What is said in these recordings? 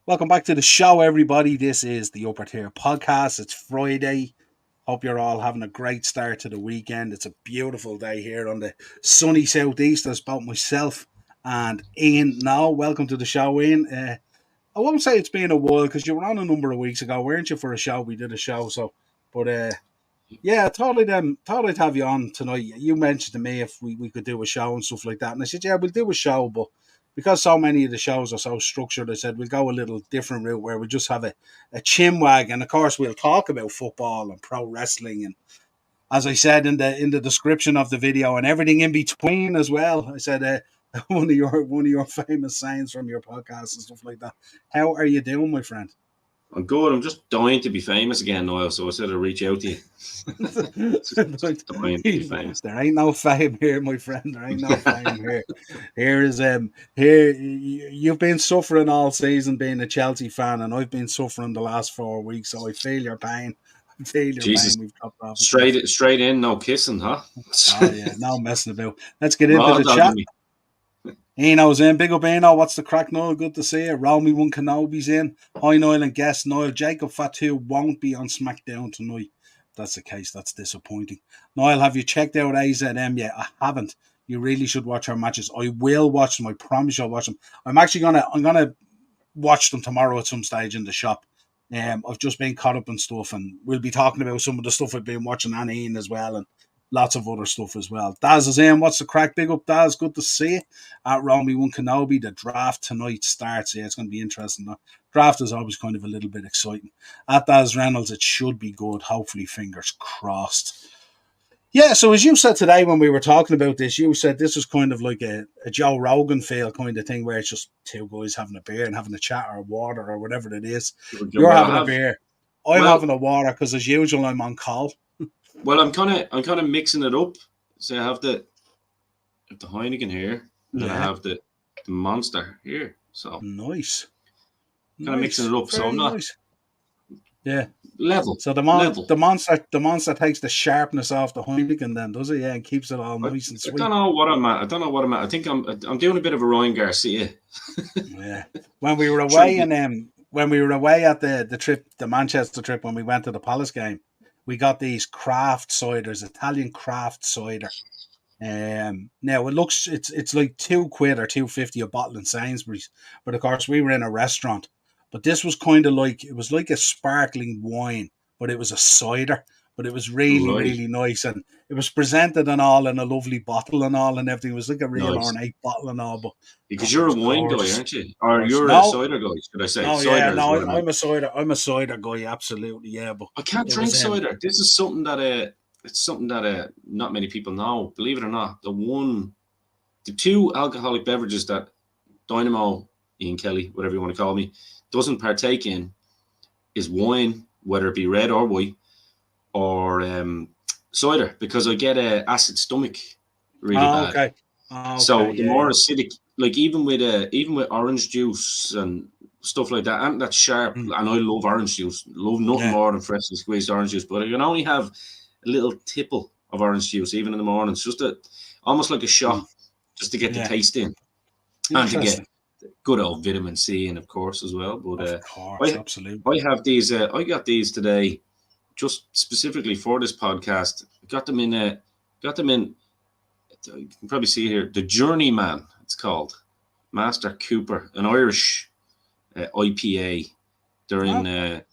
Welcome back to the show, everybody. This is the Upper Tier Podcast. It's Friday. Hope you're all having a great start to the weekend. It's a beautiful day here on the sunny southeast. There's both myself and Ian now. Welcome to the show, Ian. I won't say it's been a while because you were on a number of weeks ago, weren't you, for a show? We did a show, but yeah, thought I'd have you on tonight. You mentioned to me if we could do a show and stuff like that. And I said, yeah, we'll do a show, but because so many of the shows are so structured, I said we'll go a little different route where we just have a chin wag. And of course we'll talk about football and pro wrestling and as I said in the description of the video and everything in between as well. I said one of your famous sayings from your podcast and stuff like that. How are you doing, my friend? I'm good. I'm just dying to be famous again, Niall. So I said I'd reach out to you. Just dying to be famous. There ain't no fame here, my friend. There ain't no fame here. Here you've been suffering all season being a Chelsea fan, and I've been suffering the last 4 weeks. So I feel your pain. Jesus. We've dropped off. Straight in, no kissing, huh? Oh yeah, no messing about. Let's get into the chat. Eno's in. Big up Eno. What's the crack, Niall? Good to see you. Romy One Kenobi's in. Hi, Niall and guest Niall. Jacob Fatu won't be on SmackDown tonight. If that's the case. That's disappointing. Niall, have you checked out AZM yet? I haven't. You really should watch our matches. I will watch them. I promise I'll watch them. I'm gonna watch them tomorrow at some stage in the shop. I've just been caught up in stuff, and we'll be talking about some of the stuff I've been watching and Ian as well, and lots of other stuff as well. Daz is in. What's the crack? Big up, Daz. Good to see you. At Romy One Kenobi, the draft tonight starts. Yeah, it's going to be interesting. The draft is always kind of a little bit exciting. At Daz Reynolds, it should be good. Hopefully, fingers crossed. Yeah, so as you said today when we were talking about this, you said this was kind of like a Joe Rogan feel kind of thing where it's just two guys having a beer and having a chat or water or whatever it is. You're having a beer. I'm having a water because as usual I'm on call. Well, I'm kind of mixing it up. So I have the Heineken here, and then I have the Monster here. So nice. Kind of mixing it up. Very so I'm not. Nice. Yeah. Level. So the monster takes the sharpness off the Heineken, then does it? Yeah, and keeps it all nice and sweet. I don't know what I'm at. I think I'm doing a bit of a Ryan Garcia. Yeah. When we were away at the trip, the Manchester trip, when we went to the Palace game, we got these craft ciders, Italian craft cider. Now it's like £2 or £2.50 a bottle in Sainsbury's, but of course we were in a restaurant. But this was kind of like a sparkling wine, but it was a cider. But it was really nice, and it was presented and all in a lovely bottle and all and everything. It was like a real ornate bottle and all. But because you're a wine guy, aren't you? Or you're a cider guy, should I say? I'm a cider guy, absolutely, yeah. But I can't drink cider. This is something that not many people know. Believe it or not, the two alcoholic beverages that Dynamo, Ian Kelly, whatever you want to call me, doesn't partake in is wine, whether it be red or white, or cider, because I get a acid stomach really bad. Okay. So the more acidic, like even with orange juice and stuff like that, and that's sharp. And I love orange juice. Love nothing more than freshly squeezed orange juice. But I can only have a little tipple of orange juice, even in the mornings, just almost like a shot, just to get the taste in, and to get good old vitamin C in, of course, as well. But of course, absolutely. I have these. I got these today, just specifically for this podcast. Got them in. You can probably see here the Journeyman. It's called Master Cooper, an Irish IPA. They're in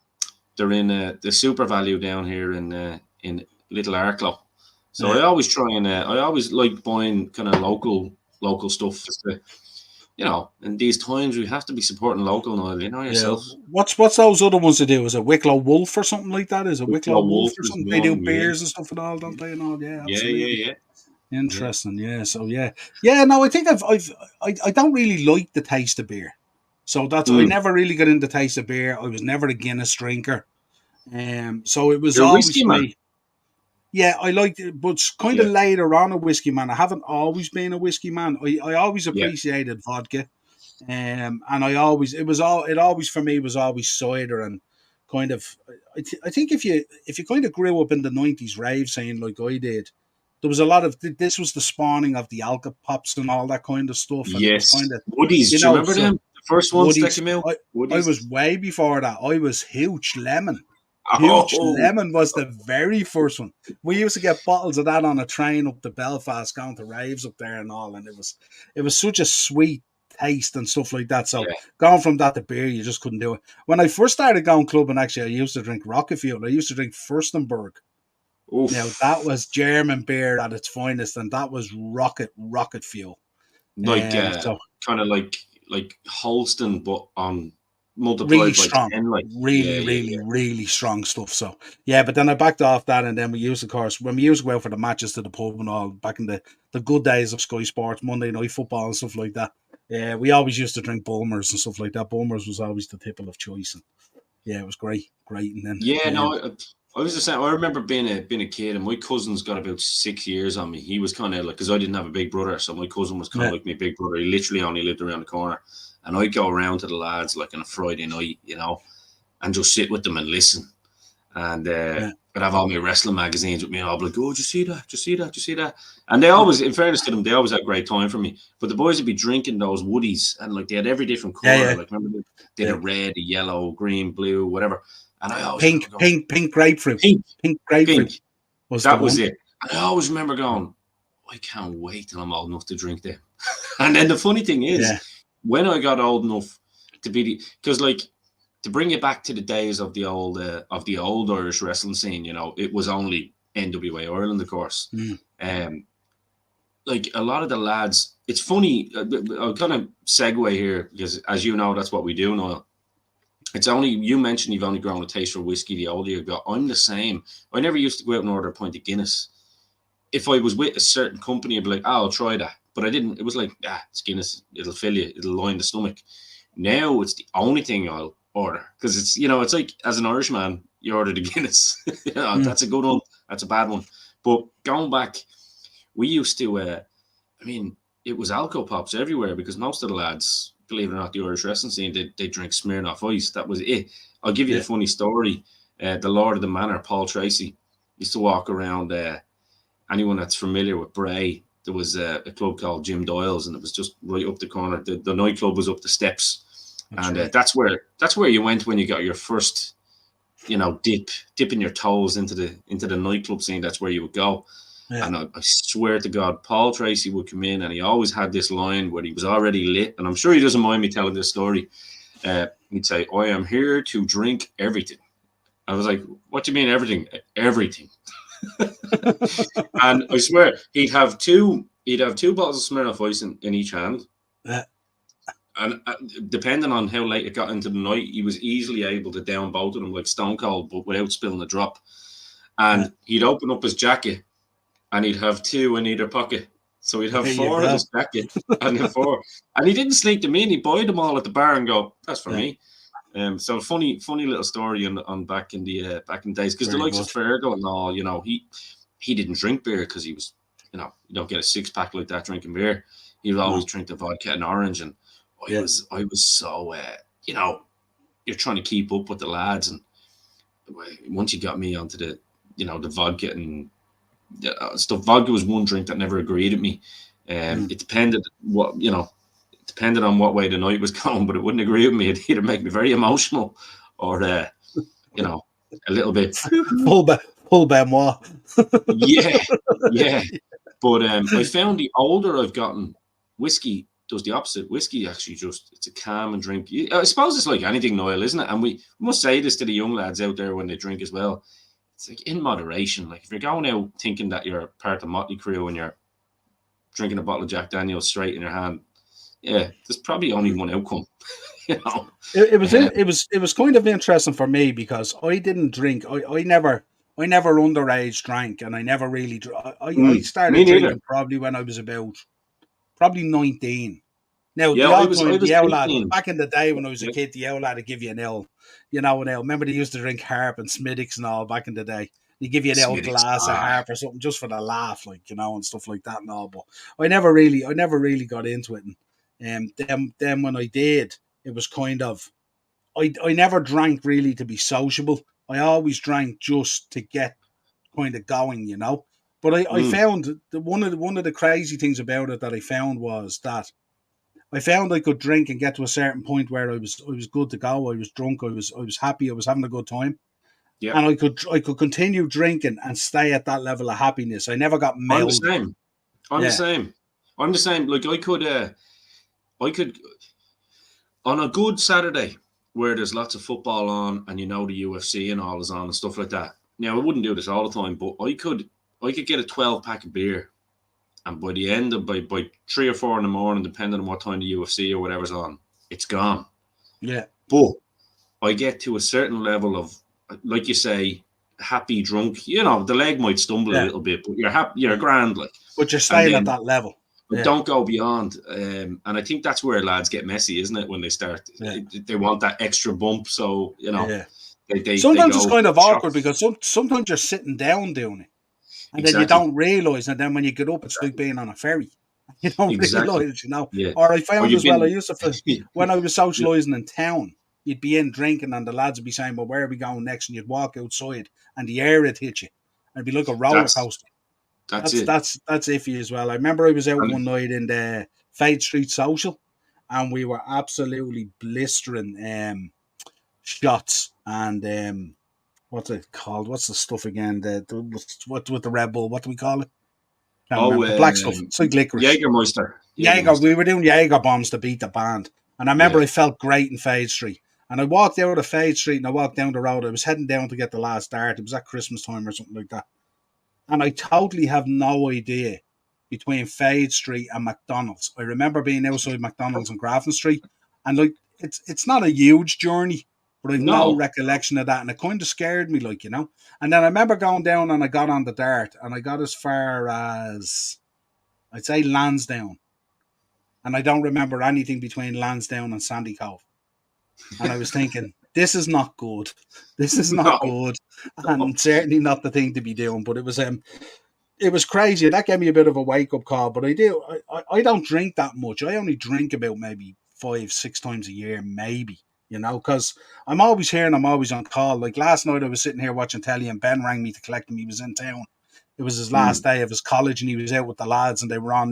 the Super Value down here in Little Arklow. So I always try and I always like buying kind of local stuff. Just to, in these times we have to be supporting local now. You know yourself. Yeah. What's those other ones to do? Is it Wicklow Wolf or something like that? Is it Wicklow Wolf or something? They do beers and stuff and all, don't they? And all, yeah, absolutely. Yeah. Interesting, yeah. So yeah. No, I think I don't really like the taste of beer. So that's I never really got into the taste of beer. I was never a Guinness drinker. So it was always whiskey man. Yeah, I liked it, but kind of later on a whiskey man. I haven't always been a whiskey man. I always appreciated vodka. And it always for me was always cider and kind of I think if you kind of grew up in the 90s rave scene like I did, there was a lot of this was the spawning of the Alka Pops and all that kind of stuff. And yes, kind of, Woodies. Do you remember them? first ones that Woody's. came out. I Woody's. was way before that. I was Hooch Lemon. Hooch Oh, Lemon was the very first one. We used to get bottles of that on a train up to Belfast, going to raves up there and all, and it was such a sweet taste and stuff like that. So yeah. going from that to beer, you just couldn't do it. When I first started going clubbing, actually, I used to drink Rockefeller. I used to drink Furstenberg. Now Oof. that was German beer at its finest, and that was rocket fuel. Like So kind of like Holston, but on really multiplied by strong, 10. Like really, really, really strong stuff. So yeah, but then I backed off that, and then we used, of course, when we used to go out for the matches to the pub and all back in the good days of Sky Sports, Monday night football and stuff like that. Yeah, we always used to drink Bulmers and stuff like that. Bulmers was always the tipple of choice, and yeah, it was great. And then Yeah, no, I was just saying. I remember being a kid, and my cousin's got about 6 years on me. He was kind of like, because I didn't have a big brother, so my cousin was kind of like my big brother. He literally only lived around the corner, and I'd go around to the lads like on a Friday night, and just sit with them and listen. And I'd have all my wrestling magazines with me. I'd be like, "Oh, did you see that? Did you see that? Did you see that?" And they always, in fairness to them, they always had great time for me. But the boys would be drinking those Woodies, and like they had every different color. Like remember, they had a red, a yellow, green, blue, whatever. And I always pink grapefruit. Pink grapefruit was that the was one. it. And I always remember going, I can't wait till I'm old enough to drink them. And then the funny thing is, when I got old enough to be because like to bring it back to the days of the old Irish wrestling scene, it was only NWA Ireland, of course. Like a lot of the lads, it's funny. I'll kind of segue here because, as you know, that's what we do now. It's only, you mentioned you've only grown a taste for whiskey the older you got. I'm the same. I never used to go out and order a pint of Guinness. If I was with a certain company, I'd be like, I'll try that. But I didn't. It was like, it's Guinness. It'll fill you. It'll line the stomach. Now it's the only thing I'll order. Because it's, it's like, as an Irishman, you order the Guinness. That's a good one. That's a bad one. But going back, we used to, it was alcohol pops everywhere because most of the lads, believe it or not, the Irish wrestling scene, they drink Smirnoff Ice. That was it. I'll give you the funny story. The Lord of the Manor, Paul Tracy, used to walk around. Anyone that's familiar with Bray, there was a club called Jim Doyle's, and it was just right up the corner. The nightclub was up the steps, that's where you went when you got your first, dipping your toes into the nightclub scene. That's where you would go. Yeah. And I swear to God, Paul Tracy would come in and he always had this line where he was already lit. And I'm sure he doesn't mind me telling this story. He'd say, I am here to drink everything. I was like, what do you mean everything? Everything. And I swear he'd have two bottles of Smirnoff Ice in each hand. Yeah. And depending on how late it got into the night, he was easily able to down both of them like Stone Cold, but without spilling a drop. And he'd open up his jacket and he'd have two in either pocket. So he'd have four in his jacket and then four. And he didn't sneak them in. He buyed them all at the bar and go, that's for me. So funny little story on back in the days. Because the likes of Fergal and all, he didn't drink beer because he was, you don't get a 6-pack like that drinking beer. He would always drink the vodka and orange. And I was so, you're trying to keep up with the lads. And once you got me onto the, the vodka and stuff, vodka was one drink that never agreed with me. It depended on what way the night was going, but it wouldn't agree with me. It'd either make me very emotional or, a little bit full Benoit. yeah. But I found the older I've gotten, whiskey does the opposite. Whiskey actually it's a calm and drink. I suppose it's like anything, Niall, isn't it? And we must say this to the young lads out there when they drink as well. It's like in moderation. Like if you're going out thinking that you're part of Motley Crue and you're drinking a bottle of Jack Daniel's straight in your hand, there's probably only one outcome. It was kind of interesting for me because I didn't drink. I never underage drank, and I never really. I started drinking probably when I was about 19. Now the old time, the owl lad back in the day when I was a kid, the owl lad would give you an L. Remember they used to drink Harp and Smiddix and all back in the day. They give you an L glass of Harp or something just for the laugh, and stuff like that and all. But I never really got into it. And then when I did, it was kind of I never drank really to be sociable. I always drank just to get kind of going, But I found that one of the crazy things about it that I found was that I found I could drink and get to a certain point where I was good to go. I was drunk. I was happy. I was having a good time, Yeah. and I could continue drinking and stay at that level of happiness. I never got I'm the melded. same. I'm the same. Like I could on a good Saturday where there's lots of football on and the UFC and all is on and stuff like that. Now I wouldn't do this all the time, but I could get a 12-pack of beer, and by the end of by 3 or 4 in the morning, depending on what time the UFC or whatever's on, it's gone. Yeah. But I get to a certain level of, like you say, happy drunk. The leg might stumble a little bit, but you're happy, you're grand, like. But you're staying at that level. But don't go beyond. And I think that's where lads get messy, isn't it? When they start, they want that extra bump. So they sometimes go it's kind of awkward shots. because sometimes you're sitting down doing it, and then you Exactly. don't realise, and then when you get up, it's like being on a ferry. You don't realise, Yeah. Or I found as well, I used to, when I was socialising in town, you'd be in drinking and the lads would be saying, well, where are we going next? And you'd walk outside and the air would hit you. It'd be like a roller coaster. That's it. That's iffy as well. I remember I was out one night in the Fade Street Social, and we were absolutely blistering shots and what's it called? What's the stuff again? What with the Red Bull? What do we call it? The black stuff. It's like licorice. Jägermeister. We were doing Jaeger bombs to beat the band. And I remember I felt great in Fade Street. And I walked out of Fade Street and I walked down the road. I was heading down to get the last dart. It was at Christmas time or something like that. And I totally have no idea between Fade Street and McDonald's. I remember being outside McDonald's on Grafton Street. And like it's not a huge journey, but I've no recollection of that. And it kind of scared me, And then I remember going down and I got on the dart and I got as far as, I'd say, Lansdowne. And I don't remember anything between Lansdowne and Sandy Cove. And I was thinking, this is not good. This is not good. And certainly not the thing to be doing. But it was crazy. That gave me a bit of a wake-up call. But I don't drink that much. I only drink about maybe 5-6 times a year, maybe. Because I'm always here and I'm always on call. Like last night I was sitting here watching telly and Ben rang me to collect him. He was in town. It was his last day of his college and he was out with the lads and they were on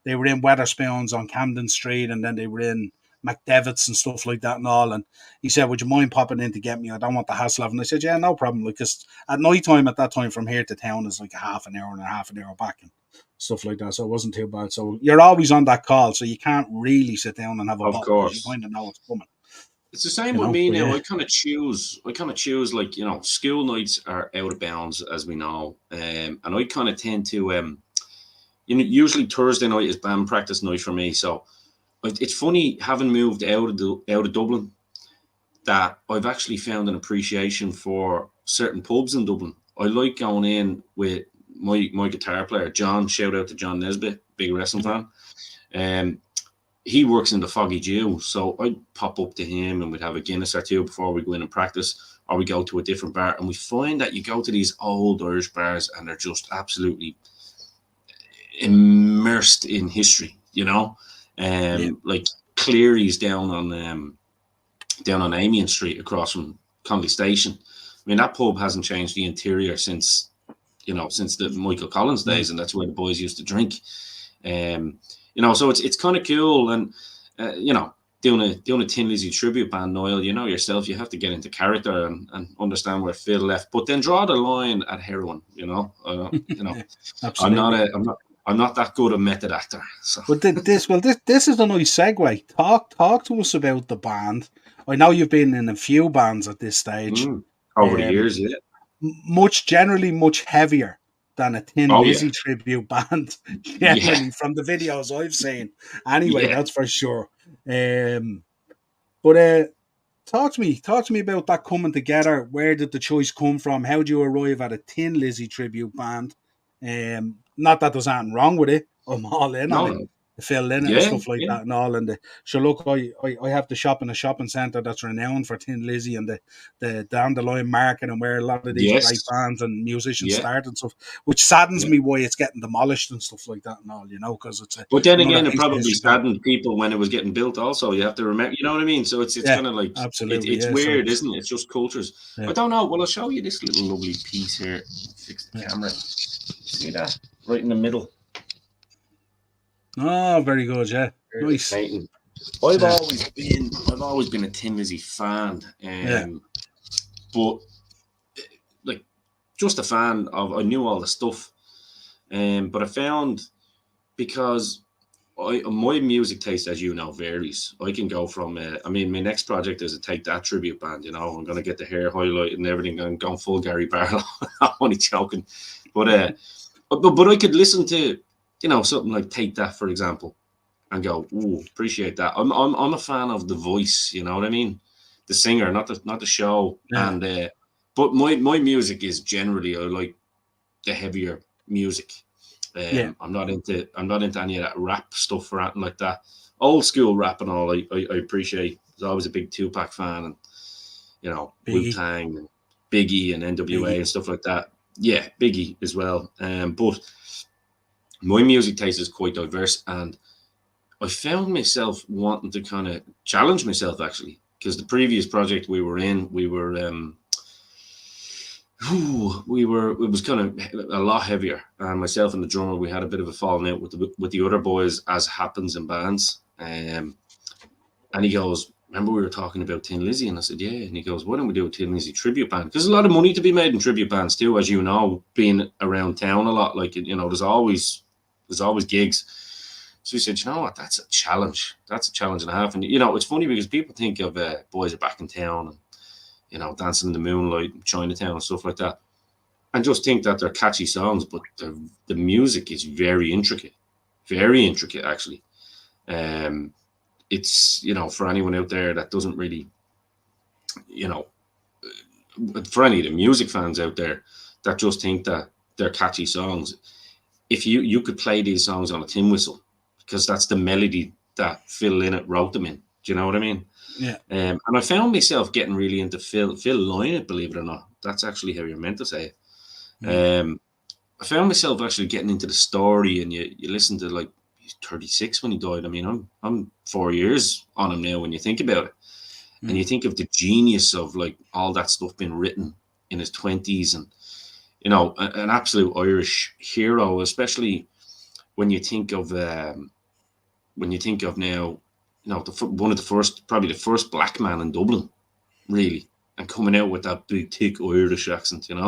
they were in Weatherspoons on Camden Street and then they were in McDevitt's and stuff like that and all. And he said, would you mind popping in to get me? I don't want the hassle of it. And I said, yeah, no problem. Because at night time, at that time from here to town is like a half an hour back and stuff like that. So it wasn't too bad. So you're always on that call. So you can't really sit down and have a bottle because you kind of know what's coming. It's the same with me now. I kind of choose like, school nights are out of bounds, as we know. And I kind of tend to, usually Thursday night is band practice night for me. So it's funny, having moved out of Dublin, that I've actually found an appreciation for certain pubs in Dublin. I like going in with my guitar player, John. Shout out to John Nesbitt, big wrestling fan. He works in the Foggy Jew, so I'd pop up to him and we'd have a Guinness or two before we go in and practice, or we go to a different bar. And we find that you go to these old Irish bars and they're just absolutely immersed in history, like Cleary's down on Amiens Street across from Conley Station. I mean, that pub hasn't changed the interior since the Michael Collins days, and that's where the boys used to drink. So it's kind of cool, and doing a Tin Lizzy tribute band, Niall, yourself, you have to get into character and understand where Phil left, but then draw the line at heroin. I'm not that good a method actor. So. But this is a nice segue. Talk to us about the band. I know you've been in a few bands at this stage over the years, yeah. Generally much heavier than a Tin Lizzy tribute band. Generally, from the videos I've seen. Anyway, that's for sure. But talk to me about that coming together. Where did the choice come from? How did you arrive at a Tin Lizzy tribute band? Not that there's anything wrong with it. I'm all in on it. Fill in and stuff like that and all. And look, I have the shop in a shopping centre that's renowned for Tin Lizzy and the down the line market and where a lot of these great bands and musicians start and stuff, which saddens me why it's getting demolished and stuff like that and all, because it's but then again, it probably saddened people when it was getting built also. You have to remember, you know what I mean? So it's kind of like, absolutely, it's weird, isn't it? It's just cultures. I don't know. Well, I'll show you this little lovely piece here. Fix the camera. See that? Right in the middle. Oh, very good, yeah. Nice. Painting. I've always been a Tin Lizzy fan, but like just a fan of. I knew all the stuff, but I found because my music taste, as you know, varies. I can go from, my next project is a Take That tribute band. You know, I'm going to get the hair highlighted and everything. I'm going full Gary Barlow. I'm only joking, but I could listen to, something like Take That, for example, and go, ooh, appreciate that. I'm a fan of the voice. You know what I mean? The singer, not the show. Yeah. And but my music is generally, I like the heavier music. I'm not into any of that rap stuff or anything like that. Old school rap and all, I appreciate. I was always a big Tupac fan, and Wu Tang and Biggie and NWA and stuff like that. Yeah, Biggie as well. But my music taste is quite diverse, and I found myself wanting to kind of challenge myself, actually, because the previous project we were in, it was kind of a lot heavier, and myself and the drummer, we had a bit of a falling out with the other boys, as happens in bands. And he goes, remember we were talking about Tin Lizzy? And I said, yeah. And he goes, why don't we do a Tin Lizzy tribute band? Because there's a lot of money to be made in tribute bands too, as you know, being around town a lot. Like, there's always gigs. So he said, you know what, that's a challenge. That's a challenge and a half. And it's funny because people think of Boys Are Back in Town and Dancing in the Moonlight, Chinatown, and stuff like that, and just think that they're catchy songs, but the music is very intricate actually. It's, for anyone out there that doesn't really, for any of the music fans out there that just think that they're catchy songs, if you could play these songs on a tin whistle, because that's the melody that Phil Lynott wrote them in. Do you know what I mean? Yeah. And I found myself getting really into Phil Lynott, believe it or not. That's actually how you're meant to say it. I found myself actually getting into the story, and you listen to, like, he's 36 when he died. I mean, I'm 4 years on him now when you think about it. And you think of the genius of, like, all that stuff being written in his 20s, and, an absolute Irish hero, especially when you think of now, one of the first, probably the first black man in Dublin, really, and coming out with that big, thick Irish accent, and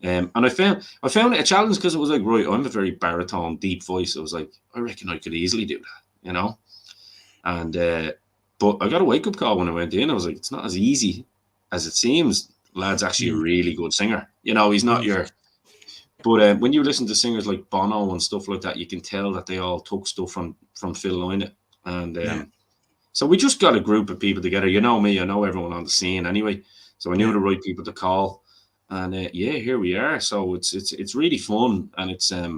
I found it a challenge, because it was like, right, I'm a very baritone, deep voice. I was like, I reckon I could easily do that, and but I got a wake up call when I went in. I was like, it's not as easy as it seems. Lad's actually a really good singer. He's not your. But when you listen to singers like Bono and stuff like that, you can tell that they all took stuff from Phil Lynott. And so we just got a group of people together. You know me, I know everyone on the scene anyway. So I knew the right people to call. And here we are. So it's really fun, and it's a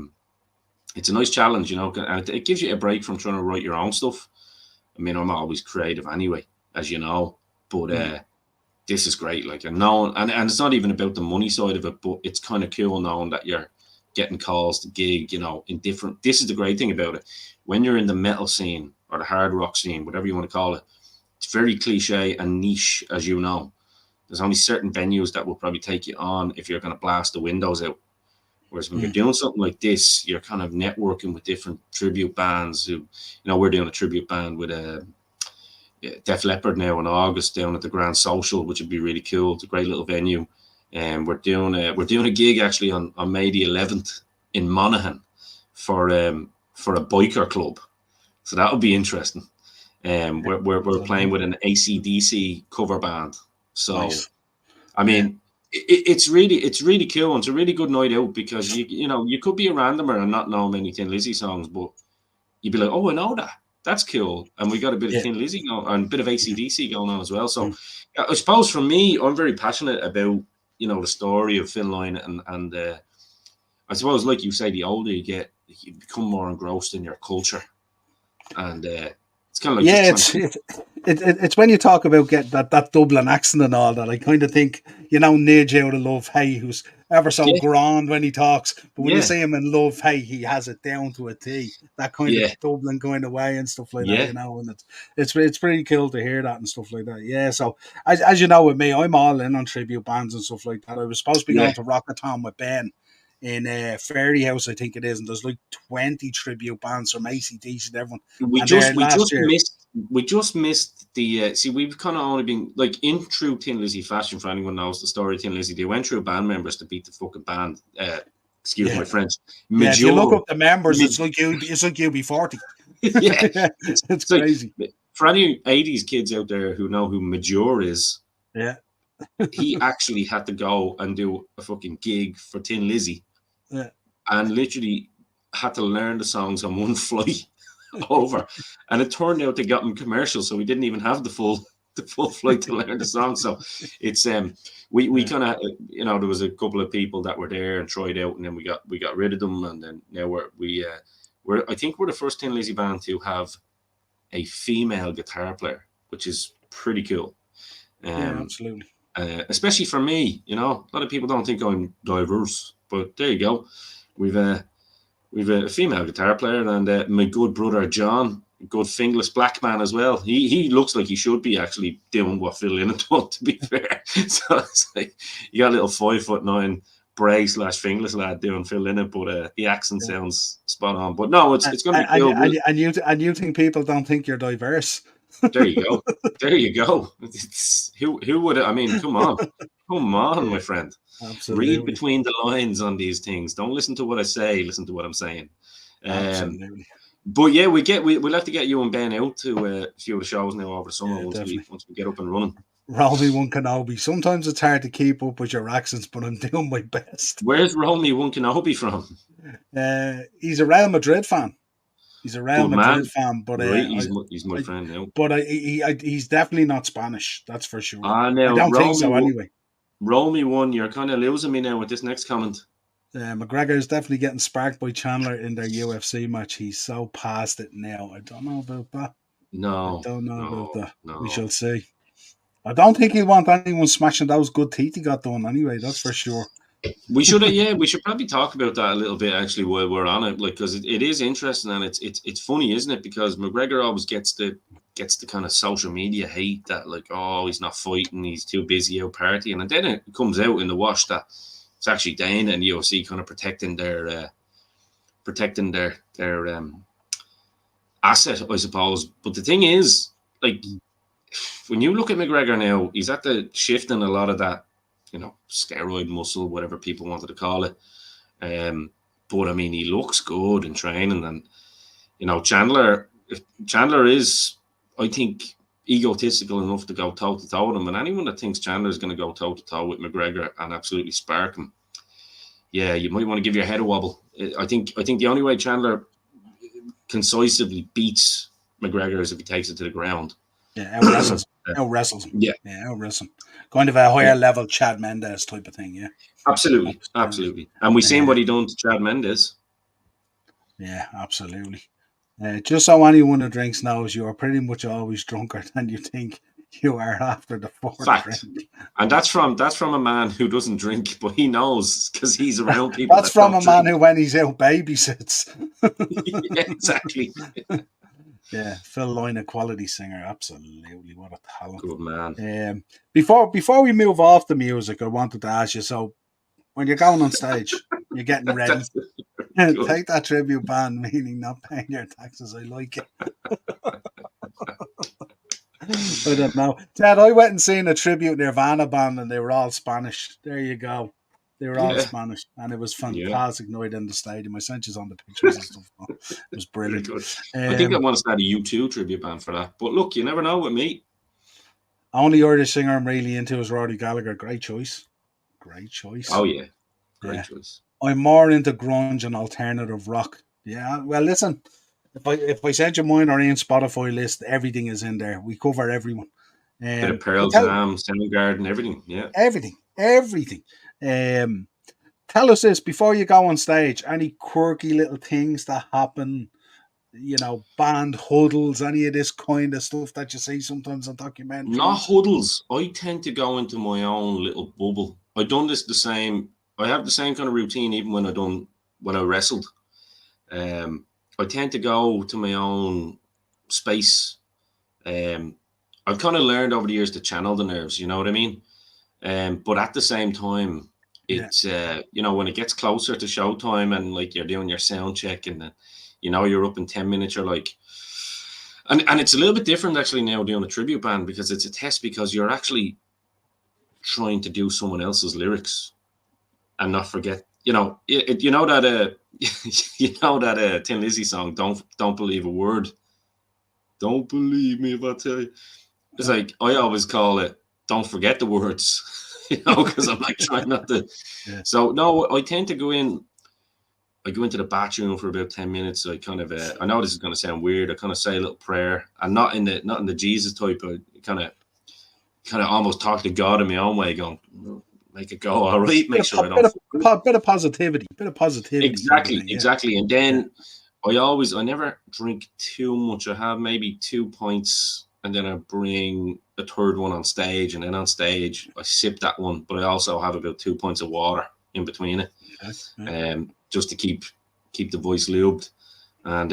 nice challenge, and it gives you a break from trying to write your own stuff. I mean, I'm always creative anyway, as you know, but this is great. Like, and it's not even about the money side of it, but it's kind of cool knowing that you're getting calls to gig, in different. This is the great thing about it. When you're in the metal scene or the hard rock scene, whatever you want to call it, it's very cliche and niche, as you know. There's only certain venues that will probably take you on if you're going to blast the windows out. Whereas when you're doing something like this, you're kind of networking with different tribute bands. Who, we're doing a tribute band with Def Leppard now in August down at the Grand Social, which would be really cool. It's a great little venue, and we're doing a gig actually on May the 11th in Monaghan for a biker club. So that would be interesting. We're playing with an AC/DC cover band. So, nice. I mean, it's really cool. And it's a really good night out, because you could be a randomer and not know many Tin Lizzy songs, but you'd be like, oh, I know that. That's cool. And we got a bit of Tin Lizzy and a bit of AC/DC going on as well. So I suppose for me, I'm very passionate about, the story of Phil Lynott, and I suppose, like you say, the older you get, you become more engrossed in your culture. And it's kind of like it's when you talk about getting that Dublin accent and all that, I kind of think, Nidge out of Love Hey, who's ever so grand when he talks, but when you see him in Love Hey, he has it down to a T. That kind of Dublin kind of way and stuff like that, and it's pretty cool to hear that and stuff like that. Yeah, so as you know with me, I'm all in on tribute bands and stuff like that. I was supposed to be going to Rockathon with Ben in Fairy House, I think it is, and there's like 20 tribute bands from AC/DC and everyone. We And there just last year, missed the see, we've kind of only been like in true Tin Lizzy fashion. For anyone knows the story of Tin Lizzy, they went through band members to beat the fucking band. Excuse my French. If you look Major, up the members, it's like UB40. yeah, It's like, crazy. for any 80s kids out there who know who Major is, Yeah. he actually had to go and do a fucking gig for Tin Lizzy, Yeah. and literally had to learn the songs on one flight over. And it turned out they got him commercial, so we didn't even have the full flight to learn the song. So it's we kind of, you know, there was a couple of people that were there and tried out, and then we got rid of them, and then now we're I think we're the first Tin Lizzy band to have a female guitar player, which is pretty cool. Yeah, absolutely. Especially for me, you know, a lot of people don't think I'm diverse, but there you go. We've a female guitar player, and my good brother John, good fingerless black man as well. He looks like he should be actually doing what Phil Lynott done, to be fair. So it's like you got a little 5'9" Bray / fingerless lad doing Phil Lynott, but the accent sounds spot on. But no, it's going to be cool. And you think people don't think you're diverse? There you go. There you go. Who would? I mean, come on, my friend. Absolutely. Read between the lines on these things. Don't listen to what I say. Listen to what I'm saying. Absolutely. But yeah, we'll have to get you and Ben out to a few of the shows now over the summer once we get up and running. Roll Me One Kenobi. Sometimes it's hard to keep up with your accents, but I'm doing my best. Where's Roll Me One Kenobi from? He's a Real Madrid fan. He's a Real Madrid fan, but right, he's my friend now. But he's definitely not Spanish. That's for sure. Now, I don't think so. Anyway, Roll Me One. You're kind of losing me now with this next comment. McGregor is definitely getting sparked by Chandler in their UFC match. He's so past it now. I don't know about that. No, I don't know about that. No. We shall see. I don't think he'll want anyone smashing those good teeth he got done anyway. That's for sure. We should probably talk about that a little bit actually while we're on it, like, because it is interesting, and it's funny, isn't it? Because McGregor always gets the kind of social media hate that, like, oh, he's not fighting, he's too busy out partying, and then it comes out in the wash that it's actually Dana and the UFC kind of protecting their asset, I suppose. But the thing is, like, when you look at McGregor now, he's at the shifting a lot of that, you know, steroid muscle, whatever people wanted to call it. But I mean, he looks good in training, and you know, Chandler is, I think, egotistical enough to go toe to toe with him, and anyone that thinks Chandler is going to go toe to toe with McGregor and absolutely spark him, yeah, you might want to give your head a wobble. I think the only way Chandler concisively beats McGregor is if he takes it to the ground. Yeah, out wrestles him. Yeah, out wrestles him. Going to a higher level Chad Mendes type of thing. Yeah, absolutely. And we've seen what he done to Chad Mendes. Yeah, absolutely. Just so anyone who drinks knows, you are pretty much always drunker than you think you are after the fourth drink. And that's from a man who doesn't drink, but he knows because he's around people. That's from a man who, when he's out, babysits. Yeah, exactly. Yeah, Phil Lynott, a quality singer, absolutely, what a talent. Good man. Before we move off the music, I wanted to ask you, so when you're going on stage, you're getting ready, take that tribute band, meaning not paying your taxes. I like it. I don't know. Ted, I went and seen a tribute Nirvana band, and they were all Spanish. There you go. They were all Spanish, and it was fantastic night in the stadium. I sent you on the pictures and stuff. It was brilliant. I think I want to start a U2 tribute band for that. But look, you never know with me. Only Irish singer I'm really into is Rory Gallagher. Great choice. Oh, yeah. Great choice. I'm more into grunge and alternative rock. Yeah, well, listen, if I send you mine or Ian's Spotify list, everything is in there. We cover everyone. Bit of Pearl Jam, Soundgarden, everything. Yeah. Everything. Tell us this before you go on stage. Any quirky little things that happen, you know, band huddles, any of this kind of stuff that you see sometimes on documentaries? Not huddles. I tend to go into my own little bubble. I done this the same. I have the same kind of routine even when I wrestled. I tend to go to my own space. I've kind of learned over the years to channel the nerves. You know what I mean? But at the same time, it's when it gets closer to showtime and like you're doing your sound check and you're up in 10 minutes, you're like, and it's a little bit different actually now doing a tribute band because it's a test because you're actually trying to do someone else's lyrics and not forget, that that Tin Lizzy song, don't believe a word. Don't believe me if I tell you. It's like I always call it, don't forget the words, because I'm like trying not to. Yeah. So no, I tend to go in. I go into the bathroom for about 10 minutes. I kind of, I know this is going to sound weird. I kind of say a little prayer, and not in the Jesus type. I kind of almost talk to God in my own way, going, make it go all right. Make sure I don't. Bit of positivity. Exactly. And then I never drink too much. I have maybe 2 pints, and then I bring a third one on stage, and then on stage I sip that one. But I also have about 2 pints of water in between it. Just to keep the voice lubed. And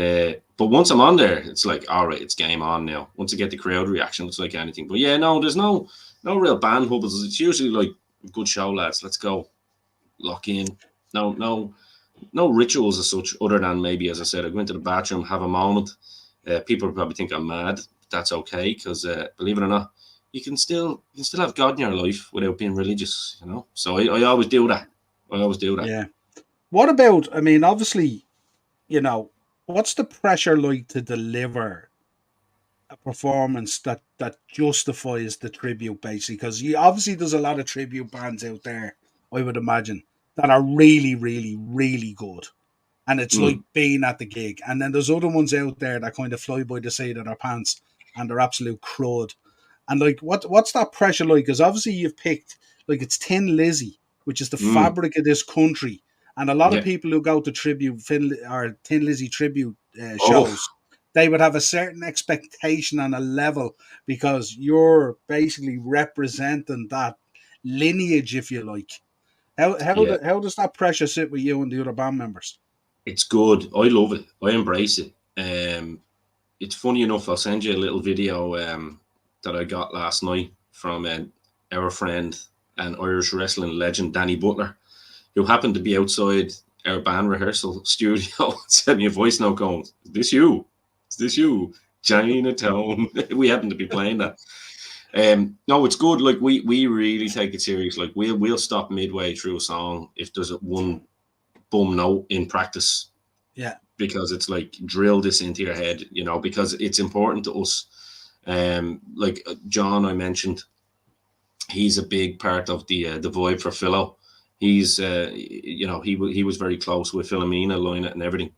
but once I'm on there, it's like, all right, it's game on now. Once I get the crowd reaction, it's like anything. But yeah, no, there's no real band hubbles. It's usually like, good show, lads, let's go, lock in. No rituals as such, other than maybe, as I said, I go into the bathroom, have a moment. People probably think I'm mad. That's okay, because believe it or not, you can still have God in your life without being religious, So I always do that. Yeah. What about, I mean, obviously, what's the pressure like to deliver a performance that justifies the tribute, basically? Because obviously there's a lot of tribute bands out there, I would imagine, that are really, really, really good. And it's like being at the gig. And then there's other ones out there that kind of fly by the seat of their pants and they're absolute crud. And like, what's that pressure like? Because obviously you've picked, like, it's Tin Lizzy, which is the fabric of this country. And a lot of people who go to Tin Lizzy tribute shows, they would have a certain expectation and a level because you're basically representing that lineage, if you like. How does that pressure sit with you and the other band members? It's good. I love it. I embrace it. It's funny enough, I'll send you a little video that I got last night from our friend and Irish wrestling legend Danny Butler, who happened to be outside our band rehearsal studio, sent me a voice note going, Is this you? Chinatown. We happen to be playing that. No, it's good. Like we really take it serious. Like we'll stop midway through a song if there's one bum note in practice. Yeah. Because it's like, drill this into your head, because it's important to us. Like John, I mentioned, he's a big part of the Vibe for Philo. He's he was very close with Philomena, Lynette, and everything.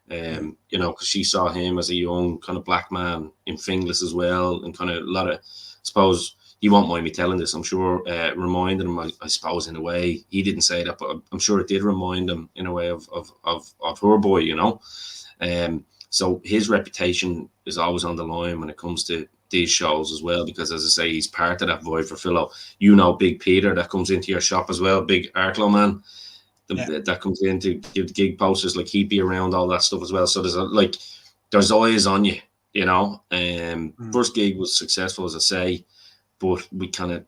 Because she saw him as a young kind of black man in Finglas as well, and kind of a lot of, I suppose, he won't mind me telling this, I'm sure, reminded him, I suppose, in a way, he didn't say that, but I'm sure it did remind him in a way of her boy, so his reputation is always on the line when it comes to these shows as well, because as I say, he's part of that Vibe for Philo. Big Peter that comes into your shop as well, big Arklow man, that comes in to give the gig posters, like he'd be around all that stuff as well. So there's eyes on you, First gig was successful, as I say, but we kind of,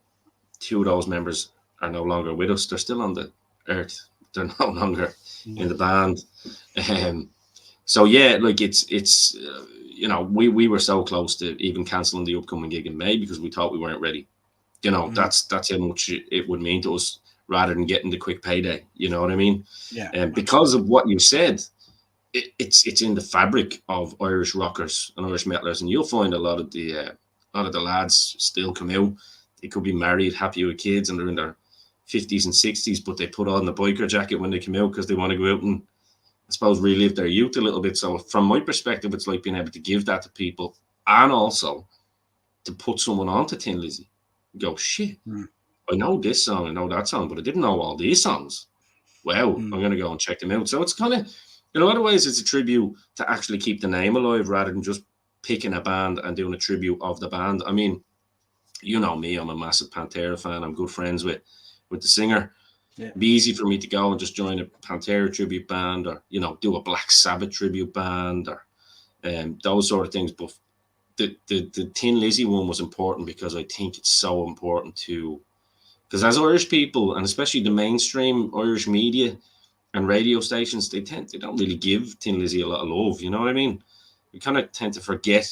2 of those members are no longer with us. They're still on the earth. They're no longer in the band. So yeah, like it's we were so close to even cancelling the upcoming gig in May because we thought we weren't ready. That's how much it would mean to us, rather than getting the quick payday. You know what I mean? Yeah. And because of what you said, it's in the fabric of Irish rockers and Irish metalers, and you'll find a lot of the lads still come out. They could be married, happy with kids, and they're in their 50s and 60s, but they put on the biker jacket when they come out because they want to go out and, I suppose, relive their youth a little bit. So from my perspective, it's like being able to give that to people, and also to put someone onto Tin Lizzy. Go, shit, I know this song, I know that song, but I didn't know all these songs. Wow, I'm going to go and check them out. So it's kind of, in a lot of ways, it's a tribute to actually keep the name alive rather than just picking a band and doing a tribute of the band. I mean, you know me, I'm a massive Pantera fan. I'm good friends with the singer. Yeah. It'd be easy for me to go and just join a Pantera tribute band, or do a Black Sabbath tribute band, or those sort of things. But the Tin Lizzy one was important because I think it's so important to Because as Irish people, and especially the mainstream Irish media and radio stations, they don't really give Tin Lizzy a lot of love. You know what I mean? We kind of tend to forget.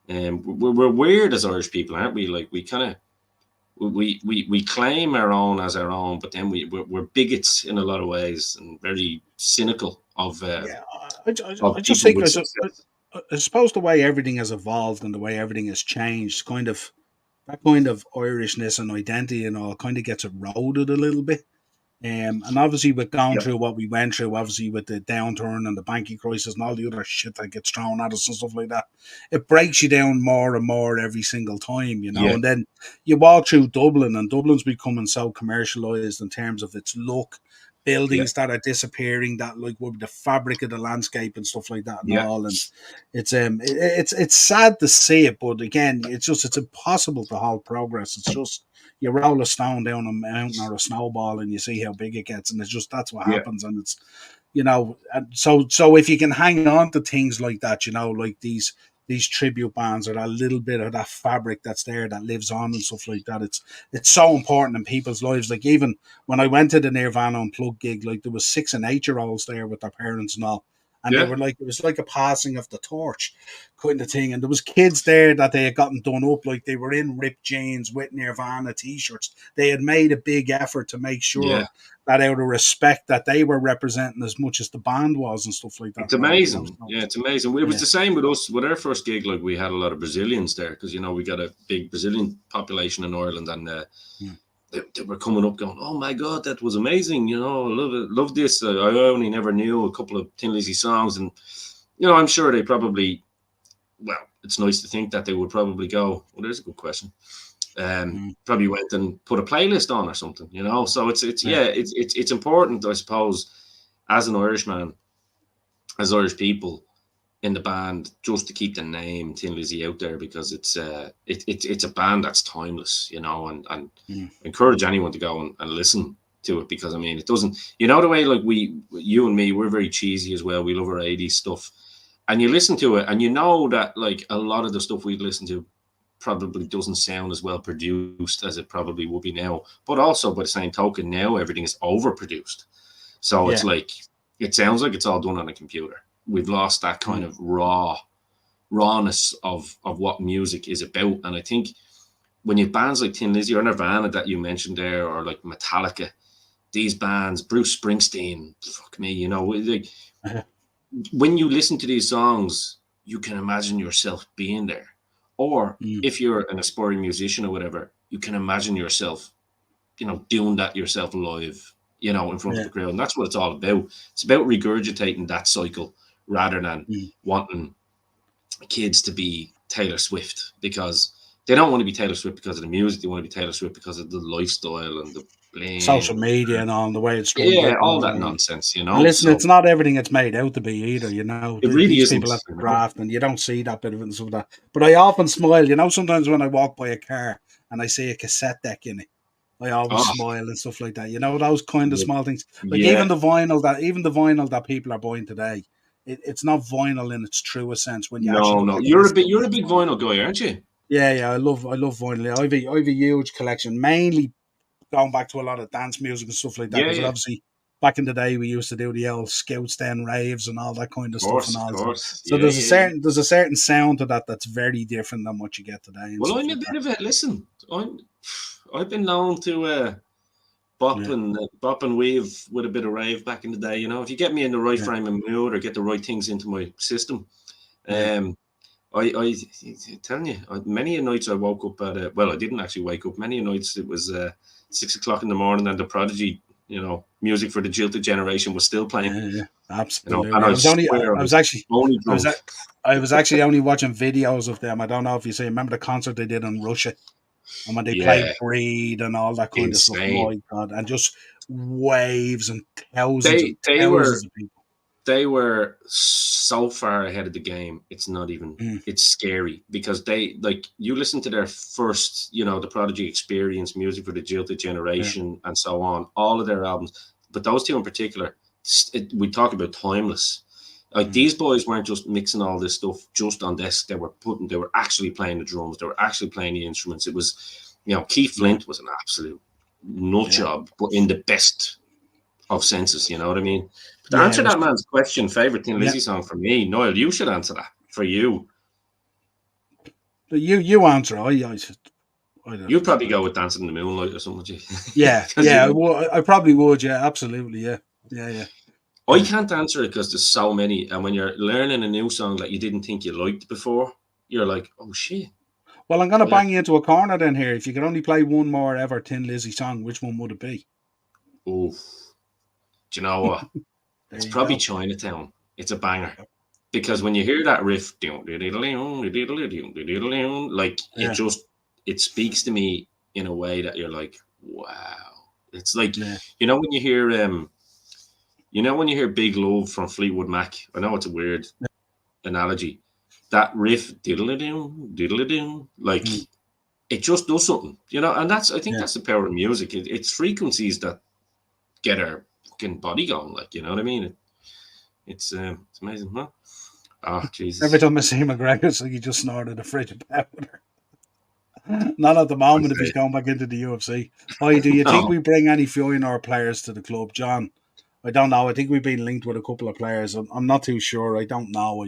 We're weird as Irish people, aren't we? Like we kind of we claim our own as our own, but then we're bigots in a lot of ways and very cynical of I just people think with success. I suppose the way everything has evolved and the way everything has changed, kind of that kind of Irishness and identity and all kind of gets eroded a little bit. And obviously, with going Yeah, through what we went through, obviously with the downturn and the banking crisis and all the other shit that gets thrown at us and stuff like that, it breaks you down more and more every single time, you know. yeah, And then you walk through Dublin, and Dublin's becoming so commercialized in terms of its look, yeah, buildings that are disappearing, that like will be the fabric of the landscape and stuff like that, and yeah, all. And it's sad to see it, but again, it's impossible to halt progress. It's just you roll a stone down a mountain or a snowball and you see how big it gets, and it's just that's what yeah, happens. And it's and so if you can hang on to things like that, like these tribute bands or that little bit of that fabric that's there that lives on and stuff like that, it's so important in people's lives. Like even when I went to the Nirvana Unplugged gig, like there was 6 and 8 year olds there with their parents and all, and they yeah. were like, it was like a passing of the torch kind of thing. And there was kids there that they had gotten done up, like they were in ripped jeans with Nirvana t-shirts. They had made a big effort to make sure Yeah. that out of respect that they were representing as much as the band was and stuff like that It's and all, amazing. So, Yeah, it's amazing. It was yeah. the same with us with our first gig. Like we had a lot of Brazilians there because we got a big Brazilian population in Ireland, and Mm. they were coming up going, "Oh my god, that was amazing! I love it, love this." I only never knew a couple of Tin Lizzy songs, and I'm sure they probably. Well, it's nice to think that they would probably go. Well, there's a good question. Mm. Probably went and put a playlist on or something. So it's Yeah. yeah, it's important, I suppose, as an Irishman, as Irish people in the band, just to keep the name Tin Lizzy out there, because it's a band that's timeless, and Mm. encourage anyone to go and listen to it, because I mean it doesn't, the way like you and me, we're very cheesy as well. We love our 80s stuff, and you listen to it and that like a lot of the stuff we listen to probably doesn't sound as well produced as it probably would be now. But also by the same token, now everything is overproduced. So it's Yeah. like it sounds like it's all done on a computer. We've lost that kind Mm. of rawness of what music is about. And I think when you have bands like Tin Lizzy or Nirvana that you mentioned there, or like Metallica, these bands, Bruce Springsteen, fuck me, like when you listen to these songs, you can imagine yourself being there. Or Mm. if you're an aspiring musician or whatever, you can imagine yourself, doing that yourself live, in front of Yeah. a crowd. And that's what it's all about. It's about regurgitating that cycle rather than Mm. wanting kids to be Taylor Swift, because they don't want to be Taylor Swift because of the music. They want to be Taylor Swift because of the lifestyle and the Social bling. media and all, and the way it's drummed Yeah, up and all all. that nonsense, And listen, So it's not everything it's made out to be either, it really These isn't, people have to graft, and you don't see that bit of it and stuff like that. But I often smile, sometimes when I walk by a car and I see a cassette deck in it, I always Oh, smile and stuff like that. Those kind of yeah. small things. Like Yeah. even the vinyl that people are buying today, it's not vinyl in its truest sense when you actually No, look no. at the disc. You're a big vinyl guy, aren't you? Yeah, I love vinyl. I have a huge collection, mainly going back to a lot of dance music and stuff like that. Yeah, Because yeah. obviously, back in the day, we used to do the old Scouts Den raves and all that kind of stuff and Of all. course. So Yeah, yeah, yeah. there's a certain sound to that that's very different than what you get today and Well, stuff I'm a like bit that. of a listen. I've been known to Yeah, bop and weave with a bit of rave back in the day. If you get me in the right yeah, frame of mood or get the right things into my system, yeah. um, I telling you, many a nights I woke up at well, I didn't actually wake up. Many a nights it was 6 o'clock in the morning, and the Prodigy, music for the jilted generation was still playing. Yeah, And absolutely. I swear I I was was actually, only I was, drunk. I was actually only watching videos of them. I don't know if you see. Remember the concert they did in Russia, and when they Yeah, played Breed and all that kind of stuff. insane. My God, and just waves and They they were thousands of people. they were so far ahead of the game. It's not even. Mm, It's scary because they like you listen to their first, the Prodigy Experience, Music for the Jilted yeah, Generation, and so on. All of their albums, but those two in particular, we talk about timeless. Like mm, these boys weren't just mixing all this stuff just on desk. They were actually playing the drums. They were actually playing the instruments. It was, Keith yeah, Flint was an absolute nut job, but in the best of senses, you know what I mean? But to Yeah, answer that man's question, favourite Thin Lizzy song for me, Niall, you should answer that for you. You answer. You'd probably go with Dancing in the Moonlight or something, would you? Yeah, yeah, I probably would. Yeah, absolutely. Yeah. I can't answer it because there's so many, and when you're learning a new song that you didn't think you liked before, you're like, oh shit. Well, I'm going to bang you into a corner then here. If you could only play one more ever Thin Lizzy song, which one would it be? Oh, do you know what? It's probably Chinatown. It's a banger. Because when you hear that riff, like it speaks to me in a way that you're like, wow. It's like when you hear Big Love from Fleetwood Mac. I know it's a weird analogy. That riff, like it just does something, and I think that's the power of music. It's frequencies that get our fucking body going, like, you know what I mean? It's amazing, huh? Oh, Jesus. Every time I see McGregor, it's like he just snorted a fridge of powder. Not at the moment if he's going back into the UFC. Do you think we bring any Fioinor players to the club, John? I don't know. I think we've been linked with a couple of players. I'm not too sure. I don't know.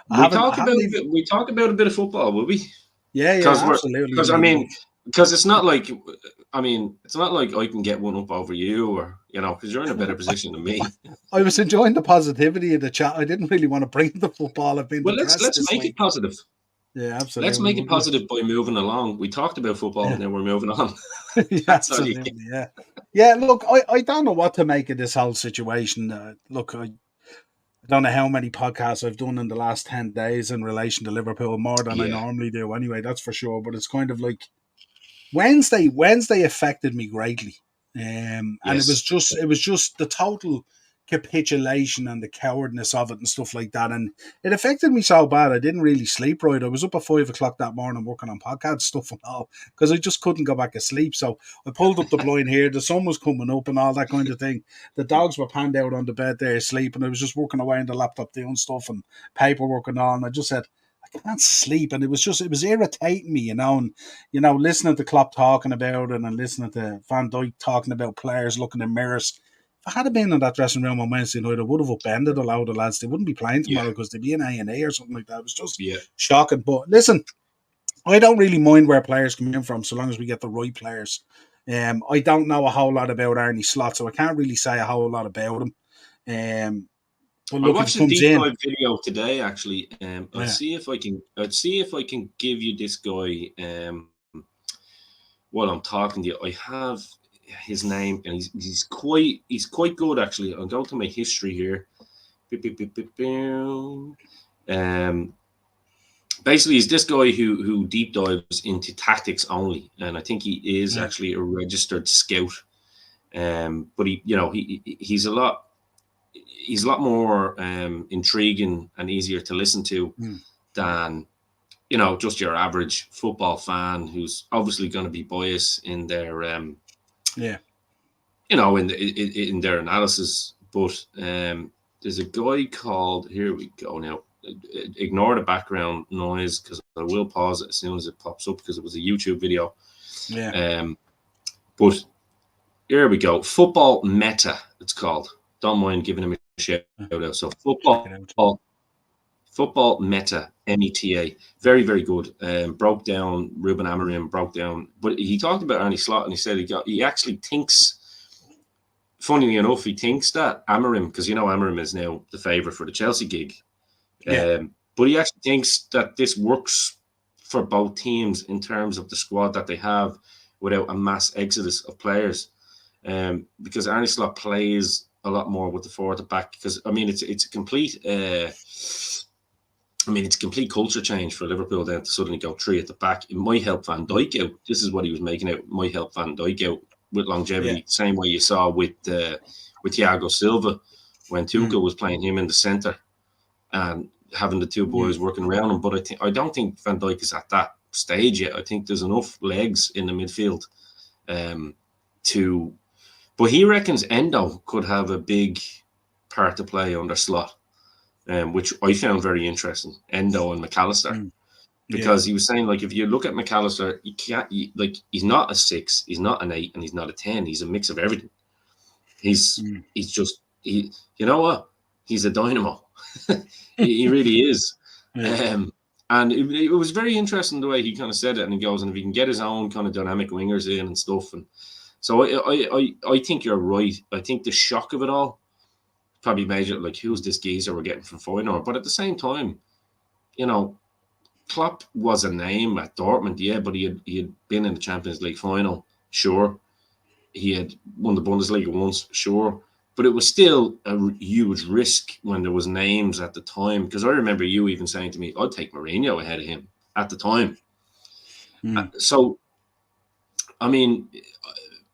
We talk about a bit of football, will we? Yeah, absolutely. Because it's not like I can get one up over you, or because you're in a better position than me. I was enjoying the positivity of the chat. I didn't really want to bring the football. I've been let's make it positive. Yeah, absolutely. Let's make it positive by moving along. We talked about football, and now we're moving on. Absolutely, yeah. Look, I don't know what to make of this whole situation. Look, I don't know how many podcasts I've done in the last 10 days in relation to Liverpool, more than I normally do anyway, that's for sure. But it's kind of like Wednesday affected me greatly. And it was just the total capitulation and the cowardness of it and stuff like that. And it affected me so bad I didn't really sleep right. I was up at 5:00 that morning working on podcast stuff and all because I just couldn't go back to sleep. So I pulled up the blind here, the sun was coming up and all that kind of thing. The dogs were panned out on the bed there asleep, and I was just working away on the laptop doing stuff and paperwork and all, and I just said, I can't sleep. And it was irritating me, and listening to Klopp talking about it and listening to Van Dijk talking about players looking in mirrors. If I had been in that dressing room on Wednesday night, I would have upended a lot of the lads. They wouldn't be playing tomorrow because they'd be in A&A or something like that. It was just shocking. But listen, I don't really mind where players come in from so long as we get the right players. I don't know a whole lot about Arne Slot, so I can't really say a whole lot about him. But look, I watched a deep dive video today. Actually, I'd see if I can give you this guy while I'm talking to you. I have his name, and he's quite good actually. I'll go to my history here. Basically, he's this guy who deep dives into tactics only, and I think he is actually a registered scout. But he's a lot more intriguing and easier to listen to than just your average football fan who's obviously going to be biased in their in their analysis. But there's a guy called, here we go now. Ignore the background noise because I will pause it as soon as it pops up because it was a YouTube video. But here we go. Football Meta, it's called. Don't mind giving him a shout out. So football Meta, META, very, very good. Broke down Ruben Amorim, but he talked about Arne Slot, and he said he actually thinks, funnily enough, he thinks that Amorim, because Amorim is now the favourite for the Chelsea gig. But he actually thinks that this works for both teams in terms of the squad that they have without a mass exodus of players. Because Arne Slot plays a lot more with the forward at the back. Because it's a complete culture change for Liverpool then to suddenly go three at the back. It might help Van Dijk out. This is what he was making out. It might help Van Dijk out with longevity. Same way you saw with Thiago Silva when Tuchel was playing him in the centre and having the two boys working around him. But I don't think Van Dijk is at that stage yet. I think there's enough legs in the midfield to. But he reckons Endo could have a big part to play under Slot, which I found very interesting. Endo and McAllister. because he was saying, like, if you look at McAllister, you can't, he's not a 6, he's not an 8, and he's not a 10. He's a mix of everything. He's just, you know what? He's a dynamo. he really is. Yeah. And it was very interesting the way he kind of said it. And he goes, and if he can get his own kind of dynamic wingers in and stuff. And so I think you're right. I think the shock of it all probably made it like, who's this geezer we're getting from Feyenoord? But at the same time, you know, Klopp was a name at Dortmund, yeah, but he had been in the Champions League final, sure. He had won the Bundesliga once, sure. But it was still a huge risk when there was names at the time. Because I remember you even saying to me, I'd take Mourinho ahead of him at the time. So, I mean,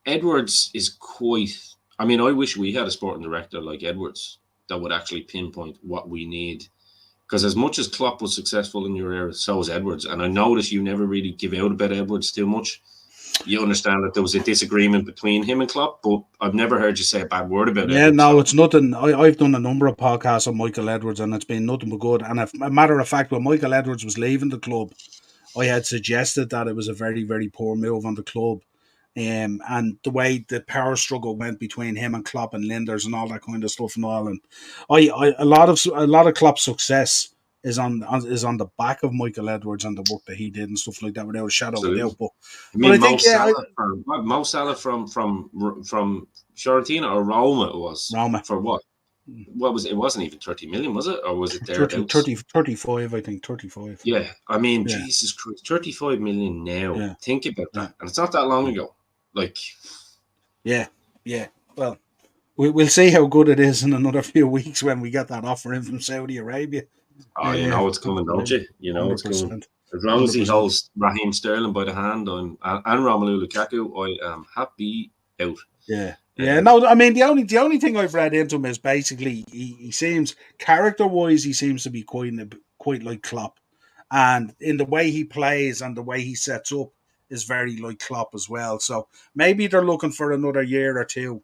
Edwards is quite... I mean, I wish we had a sporting director like Edwards that would actually pinpoint what we need. Because as much as Klopp was successful in your era, so was Edwards. And I notice you never really give out about Edwards too much. You understand that there was a disagreement between him and Klopp, but I've never heard you say a bad word about it. Yeah, no, it's nothing. I've done a number of podcasts on Michael Edwards, and it's been nothing but good. And a matter of fact, when Michael Edwards was leaving the club, I had suggested that it was a very, very poor move on the club. And the way the power struggle went between him and Klopp and Linders and all that kind of stuff and all, and a lot of Klopp's success is on the back of Michael Edwards and the work that he did and stuff like that, without a shadow of a doubt. But I think Mo Salah from Fiorentina or Roma it was Roma for what? What was it? It wasn't even 30 million, was it? Or was it there? 35, I think 35. Yeah, I mean, Jesus Christ, 35 million now. Yeah. Think about that, and it's not that long ago. Like, yeah. Well, we'll see how good it is in another few weeks when we get that offer in from Saudi Arabia. Oh, you know it's coming, don't you? You know 100%. It's coming. As long as he holds Raheem Sterling by the hand and Romelu Lukaku, I am happy out. Yeah. No, I mean the only thing I've read into him is basically he seems character-wise he seems to be quite like Klopp, and in the way he plays and the way he sets up is very like Klopp as well. So maybe they're looking for another year or two,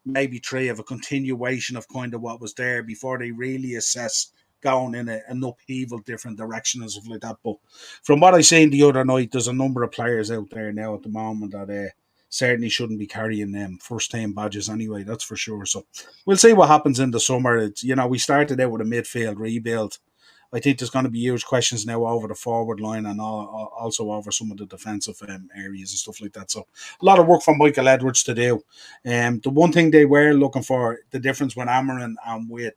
maybe 3 of a continuation of kind of what was there before they really assess going in an upheaval different direction and stuff like that. But from what I seen the other night, there's a number of players out there now at the moment that certainly shouldn't be carrying first team badges anyway, that's for sure. So we'll see what happens in the summer. It's, we started out with a midfield rebuild. I think there's going to be huge questions now over the forward line and also over some of the defensive areas and stuff like that. So a lot of work for Michael Edwards to do. The one thing they were looking for, the difference with Amarin and with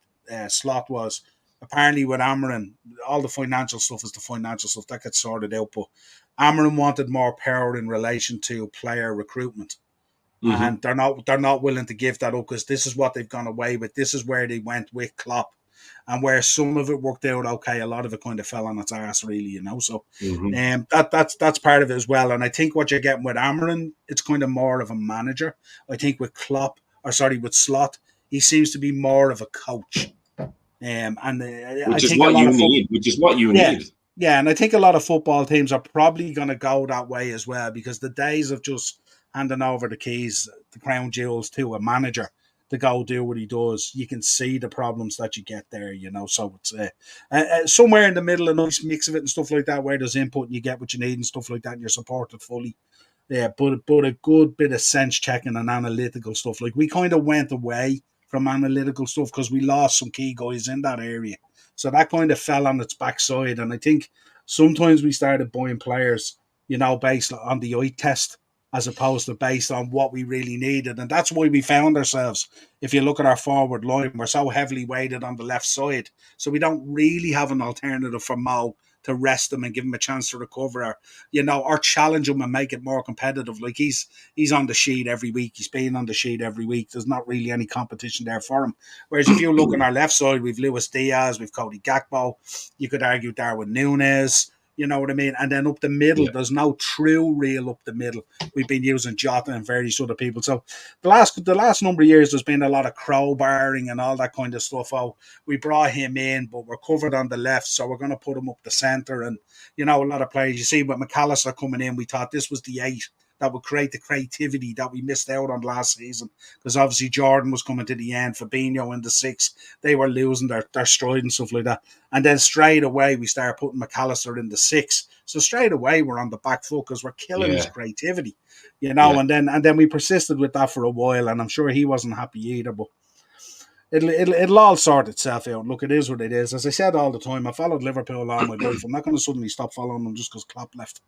Slot was, apparently with Amarin, all the financial stuff is the financial stuff that gets sorted out, but Amarin wanted more power in relation to player recruitment. Mm-hmm. And they're not willing to give that up because this is what they've gone away with. This is where they went with Klopp. And where some of it worked out okay, a lot of it kind of fell on its ass, really, So that's part of it as well. And I think what you're getting with Amarin, it's kind of more of a manager. I think with with Slot, he seems to be more of a coach. Which is what you need. Yeah, and I think a lot of football teams are probably going to go that way as well, because the days of just handing over the keys, the crown jewels to a manager to go do what he does, you can see the problems that you get there, So it's somewhere in the middle, a nice mix of it and stuff like that, where there's input and you get what you need and stuff like that, and you're supported fully. Yeah, but a good bit of sense checking and analytical stuff. Like, we kind of went away from analytical stuff because we lost some key guys in that area. So that kind of fell on its backside. And I think sometimes we started buying players, based on the eye test as opposed to based on what we really needed. And that's why we found ourselves, if you look at our forward line, we're so heavily weighted on the left side. So we don't really have an alternative for Mo to rest him and give him a chance to recover, or challenge him and make it more competitive. Like, he's on the sheet every week. He's been on the sheet every week. There's not really any competition there for him. Whereas if you look on our left side, we've Luis Diaz, we've Cody Gakpo. You could argue Darwin Núñez. You know what I mean? And then up the middle, there's no true real up the middle. We've been using Jota and various other people. So the last number of years, there's been a lot of crowbarring and all that kind of stuff. Oh, we brought him in, but we're covered on the left, so we're going to put him up the centre. And, a lot of players, you see with McAllister coming in, we thought this was the 8 that would create the creativity that we missed out on last season. Because obviously Jordan was coming to the end, Fabinho in the 6, they were losing their stride and stuff like that. And then straight away we started putting McAllister in the 6. So straight away we're on the back foot because we're killing his creativity, you know. And then we persisted with that for a while, and I'm sure he wasn't happy either. But it'll all sort itself out. Look, it is what it is. As I said all the time, I followed Liverpool all my life. I'm not going to suddenly stop following them just because Klopp left.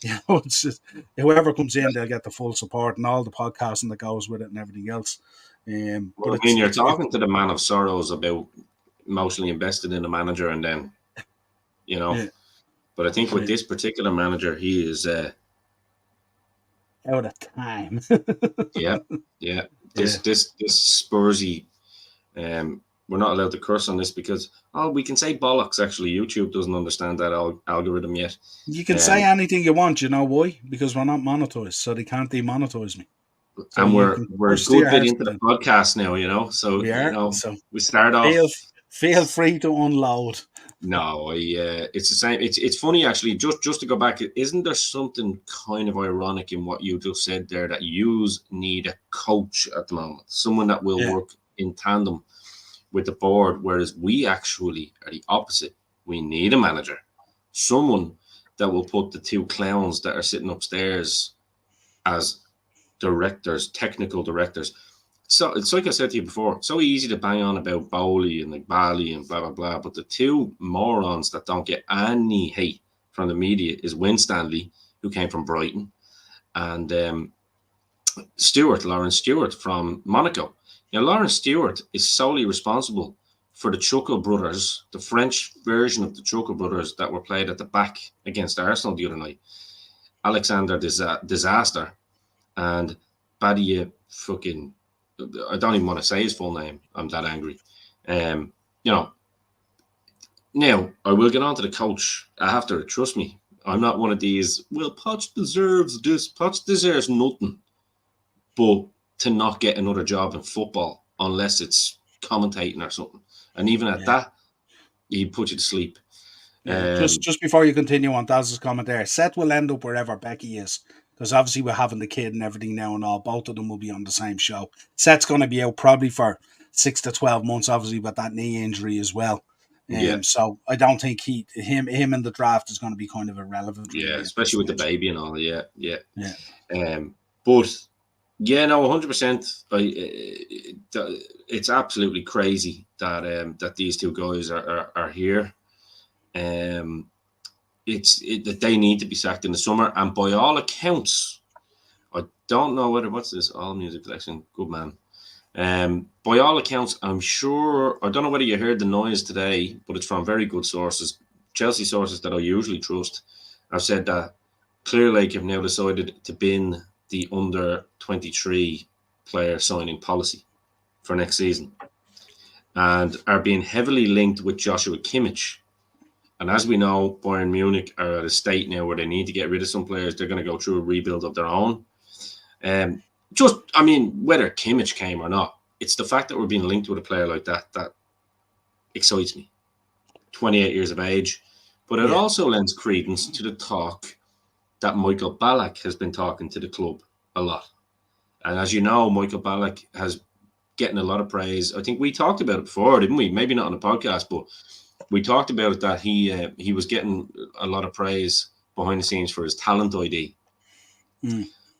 You know, it's just, whoever comes in, they'll get the full support and all the podcasting that goes with it and everything else. Well, I mean, you're talking to the man of sorrows about emotionally invested in a manager, and then, you know. Yeah. But I think with this particular manager, he is out of time. yeah. This Spursy. We're not allowed to curse on this because we can say bollocks. Actually, YouTube doesn't understand that algorithm yet. You can say anything you want. You know why? Because we're not monetized, so they can't demonetize me. So and we're a good bit into the podcast now, you know. So you know, so we start off. Feel free to unload. No, it's the same. It's funny actually. Just to go back, isn't there something kind of ironic in what you just said there, that you need a coach at the moment, someone that will work in tandem with the board, whereas we actually are the opposite. We need a manager, someone that will put the two clowns that are sitting upstairs as directors, technical directors. So it's like I said to you before, so easy to bang on about Bowley and like Bali and blah, blah, blah. But the two morons that don't get any hate from the media is Winstanley, who came from Brighton, and Lawrence Stewart from Monaco. Now, Lawrence Stewart is solely responsible for the Chuckle brothers, the French version of the Chuckle brothers that were played at the back against Arsenal the other night. Alexander Disaster and Badia fucking... I don't even want to say his full name. I'm that angry. You know, now I will get on to the coach after. Trust me, I'm not one of these. Well, Poch deserves this. Poch deserves nothing, but to not get another job in football unless it's commentating or something. And even at that, he put you to sleep. Just before you continue on Daz's comment there, Seth will end up wherever Becky is. Because obviously we're having the kid and everything now and all. Both of them will be on the same show. Seth's going to be out probably for 6 to 12 months, obviously, with that knee injury as well. So I don't think him in the draft is going to be kind of irrelevant. Yeah, really, especially with the baby and all. Yeah. But yeah, no, 100%. It's absolutely crazy that these two guys are here. That they need to be sacked in the summer, and by all accounts, I don't know what's this All Music Collection. Good man. By all accounts, I'm sure. I don't know whether you heard the noise today, but it's from very good sources, Chelsea sources that I usually trust. I've said that Clear Lake have now decided to bin the under-23 player signing policy for next season, and are being heavily linked with Joshua Kimmich. And as we know, Bayern Munich are at a state now where they need to get rid of some players. They're going to go through a rebuild of their own. Whether Kimmich came or not, it's the fact that we're being linked with a player like that excites me. 28 years of age. But it also lends credence to the talk that Michael Ballack has been talking to the club a lot. And as you know, Michael Ballack has getting a lot of praise. I think we talked about it before, didn't we? Maybe not on the podcast, but we talked about it, that he was getting a lot of praise behind the scenes for his talent ID.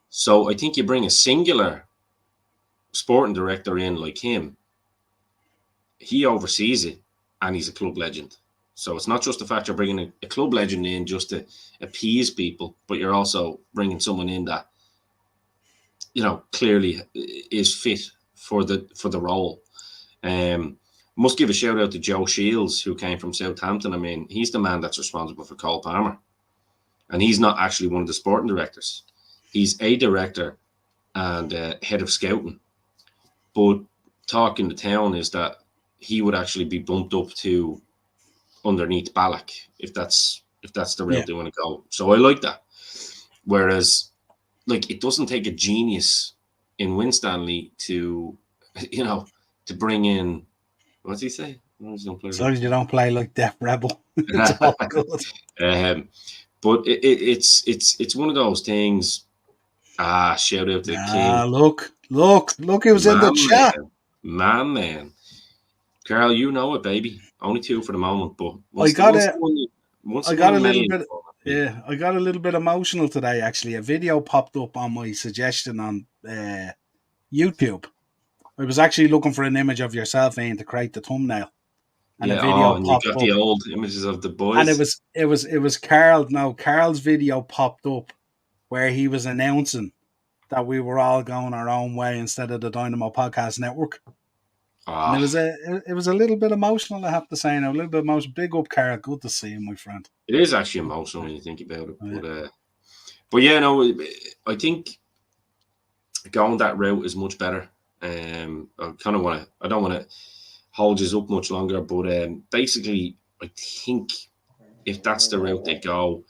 So I think you bring a singular sporting director in like him, he oversees it, and he's a club legend. So it's not just the fact you're bringing a club legend in just to appease people, but you're also bringing someone in that, you know, clearly is fit for the role. Must give a shout out to Joe Shields, who came from Southampton. I mean, he's the man that's responsible for Cole Palmer. And he's not actually one of the sporting directors. He's a director and head of scouting. But talk in the town is that he would actually be bumped up to underneath Ballack, if that's the route they want to go. So I like that. Whereas, like, it doesn't take a genius in Winstanley to bring in, what's he say? As long as you don't play like Def Rebel, it's all good. But it's one of those things, Shout out to the king. Look, he was in the chat. Man. Carl, you know it, baby. Only 2 for the moment, but I got a little bit emotional today, actually. A video popped up on my suggestion on YouTube. I was actually looking for an image of yourself, Ian, to create the thumbnail. And a video and popped you got up. The old images of the boys. And it was Carl. No, Carl's video popped up where he was announcing that we were all going our own way instead of the Dynamo Podcast Network. And it was a little bit emotional, I have to say. Now, a little bit emotional. Big up, Carl. Good to see you, my friend. It is actually emotional when you think about it. But yeah, no, I think going that route is much better. I don't want to hold you up much longer, but basically, I think if that's the route they go,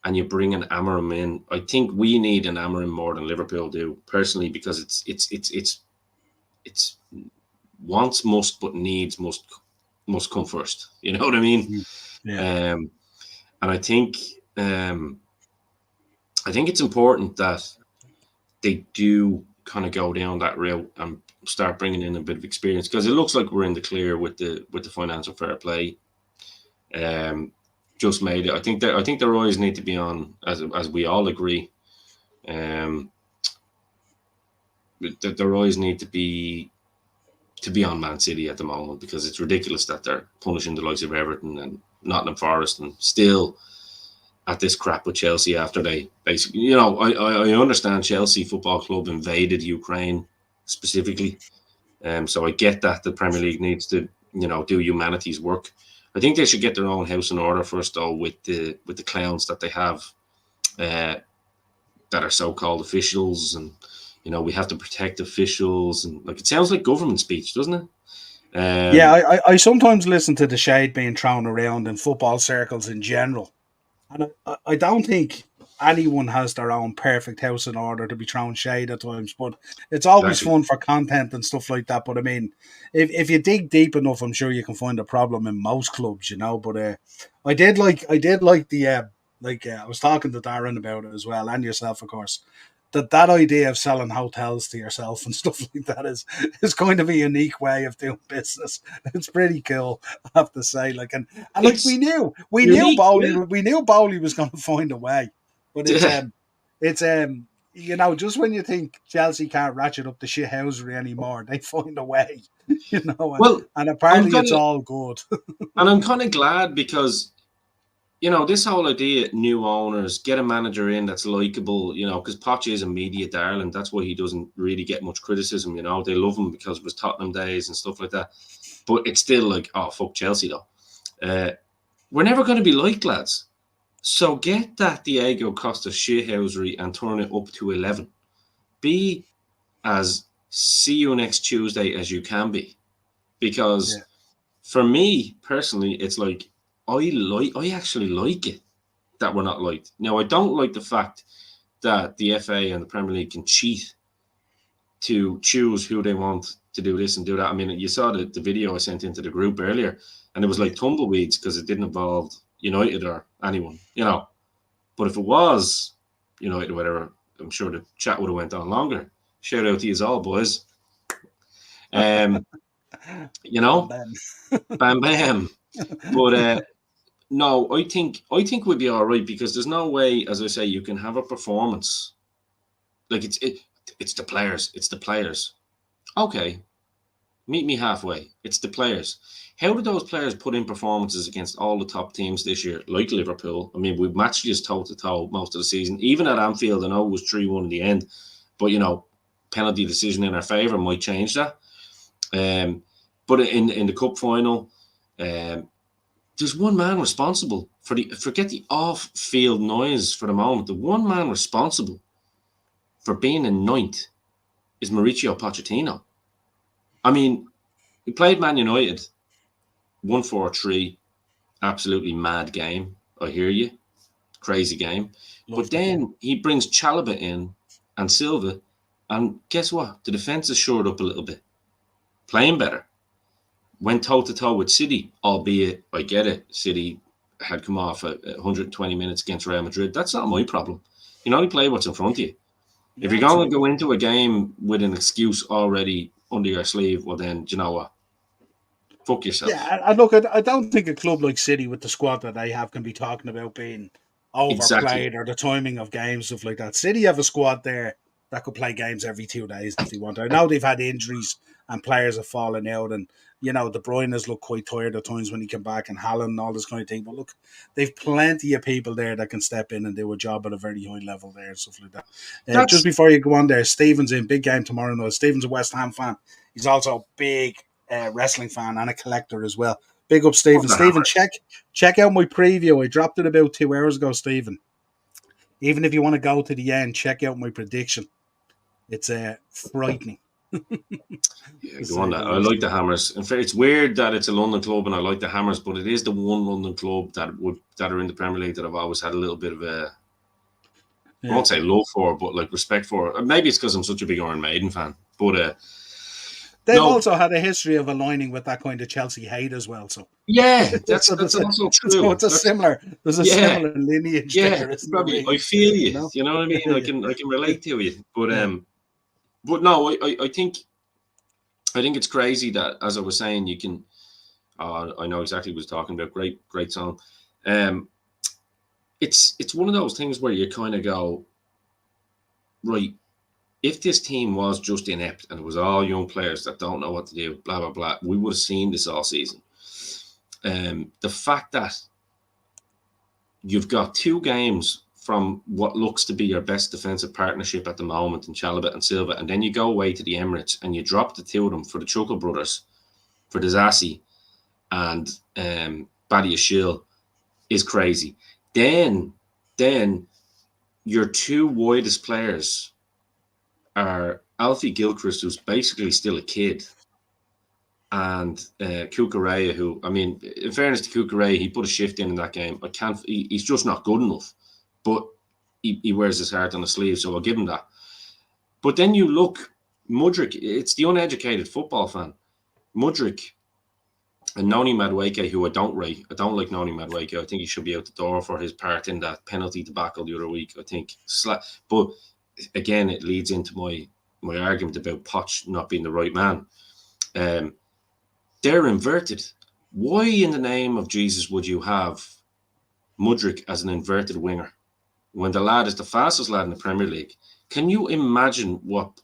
and you bring an Amarim in, I think we need an Amarim more than Liverpool do, personally, because it's wants must, but needs must come first. You know what I mean? Yeah. And I think it's important that they do kind of go down that route and start bringing in a bit of experience, because it looks like we're in the clear with the financial fair play. Just made it. I think their eyes need to be on, as we all agree. Their eyes need to be on Man City at the moment, because it's ridiculous that they're punishing the likes of Everton and Nottingham Forest and still at this crap with Chelsea after they basically, I understand Chelsea Football Club invaded Ukraine specifically. So I get that the Premier League needs to, do humanity's work. I think they should get their own house in order first, though, with the clowns that they have that are so-called officials, and we have to protect officials, and it sounds like government speech, doesn't it? I sometimes listen to the shade being thrown around in football circles in general, and I don't think anyone has their own perfect house in order to be thrown shade at times, but it's always fun for content and stuff like that. But I mean, if you dig deep enough, I'm sure you can find a problem in most clubs, But I did like the I was talking to Darren about it as well, and yourself, of course. That idea of selling hotels to yourself and stuff like that is going to be a unique way of doing business. It's pretty cool, I have to say. We knew Bowley was going to find a way. But it's just when you think Chelsea can't ratchet up the shithousery anymore, they find a way, and apparently it's all good. And I'm kind of glad, because, this whole idea, new owners, get a manager in that's likable, because Poch is a media darling. That's why he doesn't really get much criticism, They love him because of his Tottenham days and stuff like that. But it's still like, oh, fuck Chelsea, though. We're never going to be liked, lads. So get that Diego Costa shithousery and turn it up to 11. Be as see you next Tuesday as you can be. Because for me, personally, it's like, I actually like it that we're not liked. Now, I don't like the fact that the FA and the Premier League can cheat to choose who they want to do this and do that. I mean, you saw the video I sent into the group earlier, and it was like tumbleweeds because it didn't involve United or anyone, But if it was United or whatever, I'm sure the chat would have went on longer. Shout out to you all, boys. Bam, bam. But no, I think we'd be all right, because there's no way, as I say, you can have a performance like it's the players. It's the players. Okay, meet me halfway. It's the players. How did those players put in performances against all the top teams this year, like Liverpool? I mean, we've matched just toe-to-toe most of the season. Even at Anfield, I know it was 3-1 in the end, but, penalty decision in our favour might change that. But in the cup final, there's one man responsible forget the off-field noise for the moment. The one man responsible for being in ninth is Mauricio Pochettino. I mean, he played Man United, 1-4-3, absolutely mad game. I hear you, crazy game. But then he brings Chalobah in and Silva, and guess what? The defense is shored up a little bit, playing better. Went toe-to-toe with City, albeit, I get it, City had come off 120 minutes against Real Madrid. That's not my problem. You play what's in front of you. If you're going to go into a game with an excuse already under your sleeve, well, then, do you know what? Fuck yourself. Yeah, and look, I don't think a club like City with the squad that they have can be talking about being overplayed or the timing of games, stuff like that. City have a squad there that could play games every 2 days if they want. I know they've had injuries and players have fallen out, and De Bruyne has looked quite tired at times when he came back, and Haaland and all this kind of thing. But look, they've plenty of people there that can step in and do a job at a very high level there and stuff like that. Just before you go on there, Stephen's in big game tomorrow night. Stephen's a West Ham fan. He's also a big wrestling fan and a collector as well. Big up, Stephen. Stephen, check out my preview. I dropped it about 2 hours ago, Stephen. Even if you want to go to the end, check out my prediction. It's frightening. Yeah, go on that. I like the Hammers. In fact, it's weird that it's a London club and I like the Hammers, but it is the one London club that are in the Premier League that I've always had a little bit of a I won't say love for, but like respect for. Maybe it's because I'm such a big Iron Maiden fan, but they've also had a history of aligning with that kind of Chelsea hate as well. So yeah, that's also true. So it's similar lineage there. Probably, I feel you. You know what I mean? I can relate to you. But no, I think it's crazy that, as I was saying, you can. I know exactly what I was talking about. Great song. It's one of those things where you kind of go, right. If this team was just inept and it was all young players that don't know what to do, blah, blah, blah, we would have seen this all season. The fact that you've got 2 games from what looks to be your best defensive partnership at the moment in Chalobah and Silva, and then you go away to the Emirates and you drop the 2 of them for the Chuckle brothers, for Dizassi and Badiashile is crazy. Then your 2 widest players are Alfie Gilchrist, who's basically still a kid, and Cucurella, who, I mean, in fairness to Cucurella, he put a shift in that game. He's just not good enough, but he wears his heart on his sleeve, so I'll give him that. But then you look, Mudryk, it's the uneducated football fan. Mudryk and Noni Madueke, who I don't rate. I don't like Noni Madueke. I think he should be out the door for his part in that penalty debacle the other week. I think, but again, it leads into my argument about Poch not being the right man. They're inverted. Why in the name of Jesus would you have Mudryk as an inverted winger when the lad is the fastest lad in the Premier League? Can you imagine what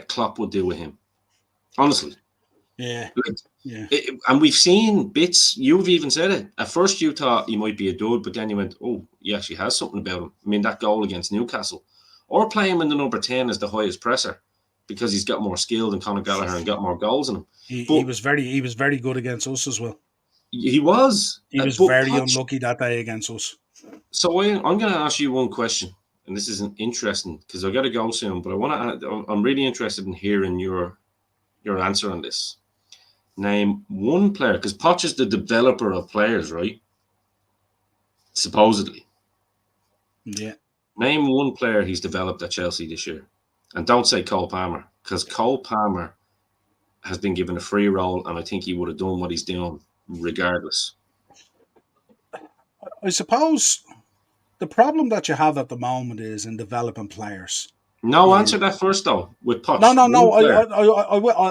Klopp would do with him? Honestly. Yeah. And we've seen bits. You've even said it. At first you thought he might be a dud, but then you went, oh, he actually has something about him. I mean, that goal against Newcastle. Or play him in the number 10 as the highest presser because he's got more skill than Conor Gallagher and got more goals in him. He was very good against us as well. He was. He was very unlucky that day against us. So I'm going to ask you one question, and this isn't interesting because I've got to go soon, but I'm really interested in hearing your answer on this. Name one player, because Poch is the developer of players, right? Supposedly. Yeah. Name one player he's developed at Chelsea this year. And don't say Cole Palmer, because Cole Palmer has been given a free role, and I think he would have done what he's doing regardless. I suppose the problem that you have at the moment is in developing players. No, answer that first, though, with Poch. No.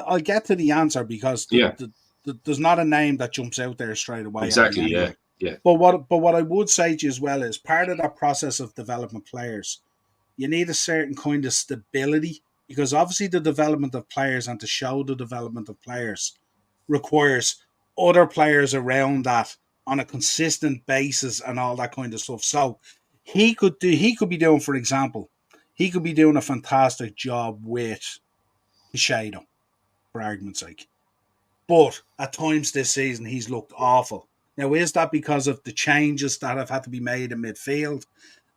I'll get to the answer because there's not a name that jumps out there straight away. Exactly, anyway. Yeah. But what I would say to you as well is part of that process of development players, you need a certain kind of stability, because obviously the development of players and to show the development of players requires other players around that on a consistent basis and all that kind of stuff. So he could be doing, for example, he could be doing a fantastic job with Shado, for argument's sake. But at times this season, he's looked awful. Now, is that because of the changes that have had to be made in midfield?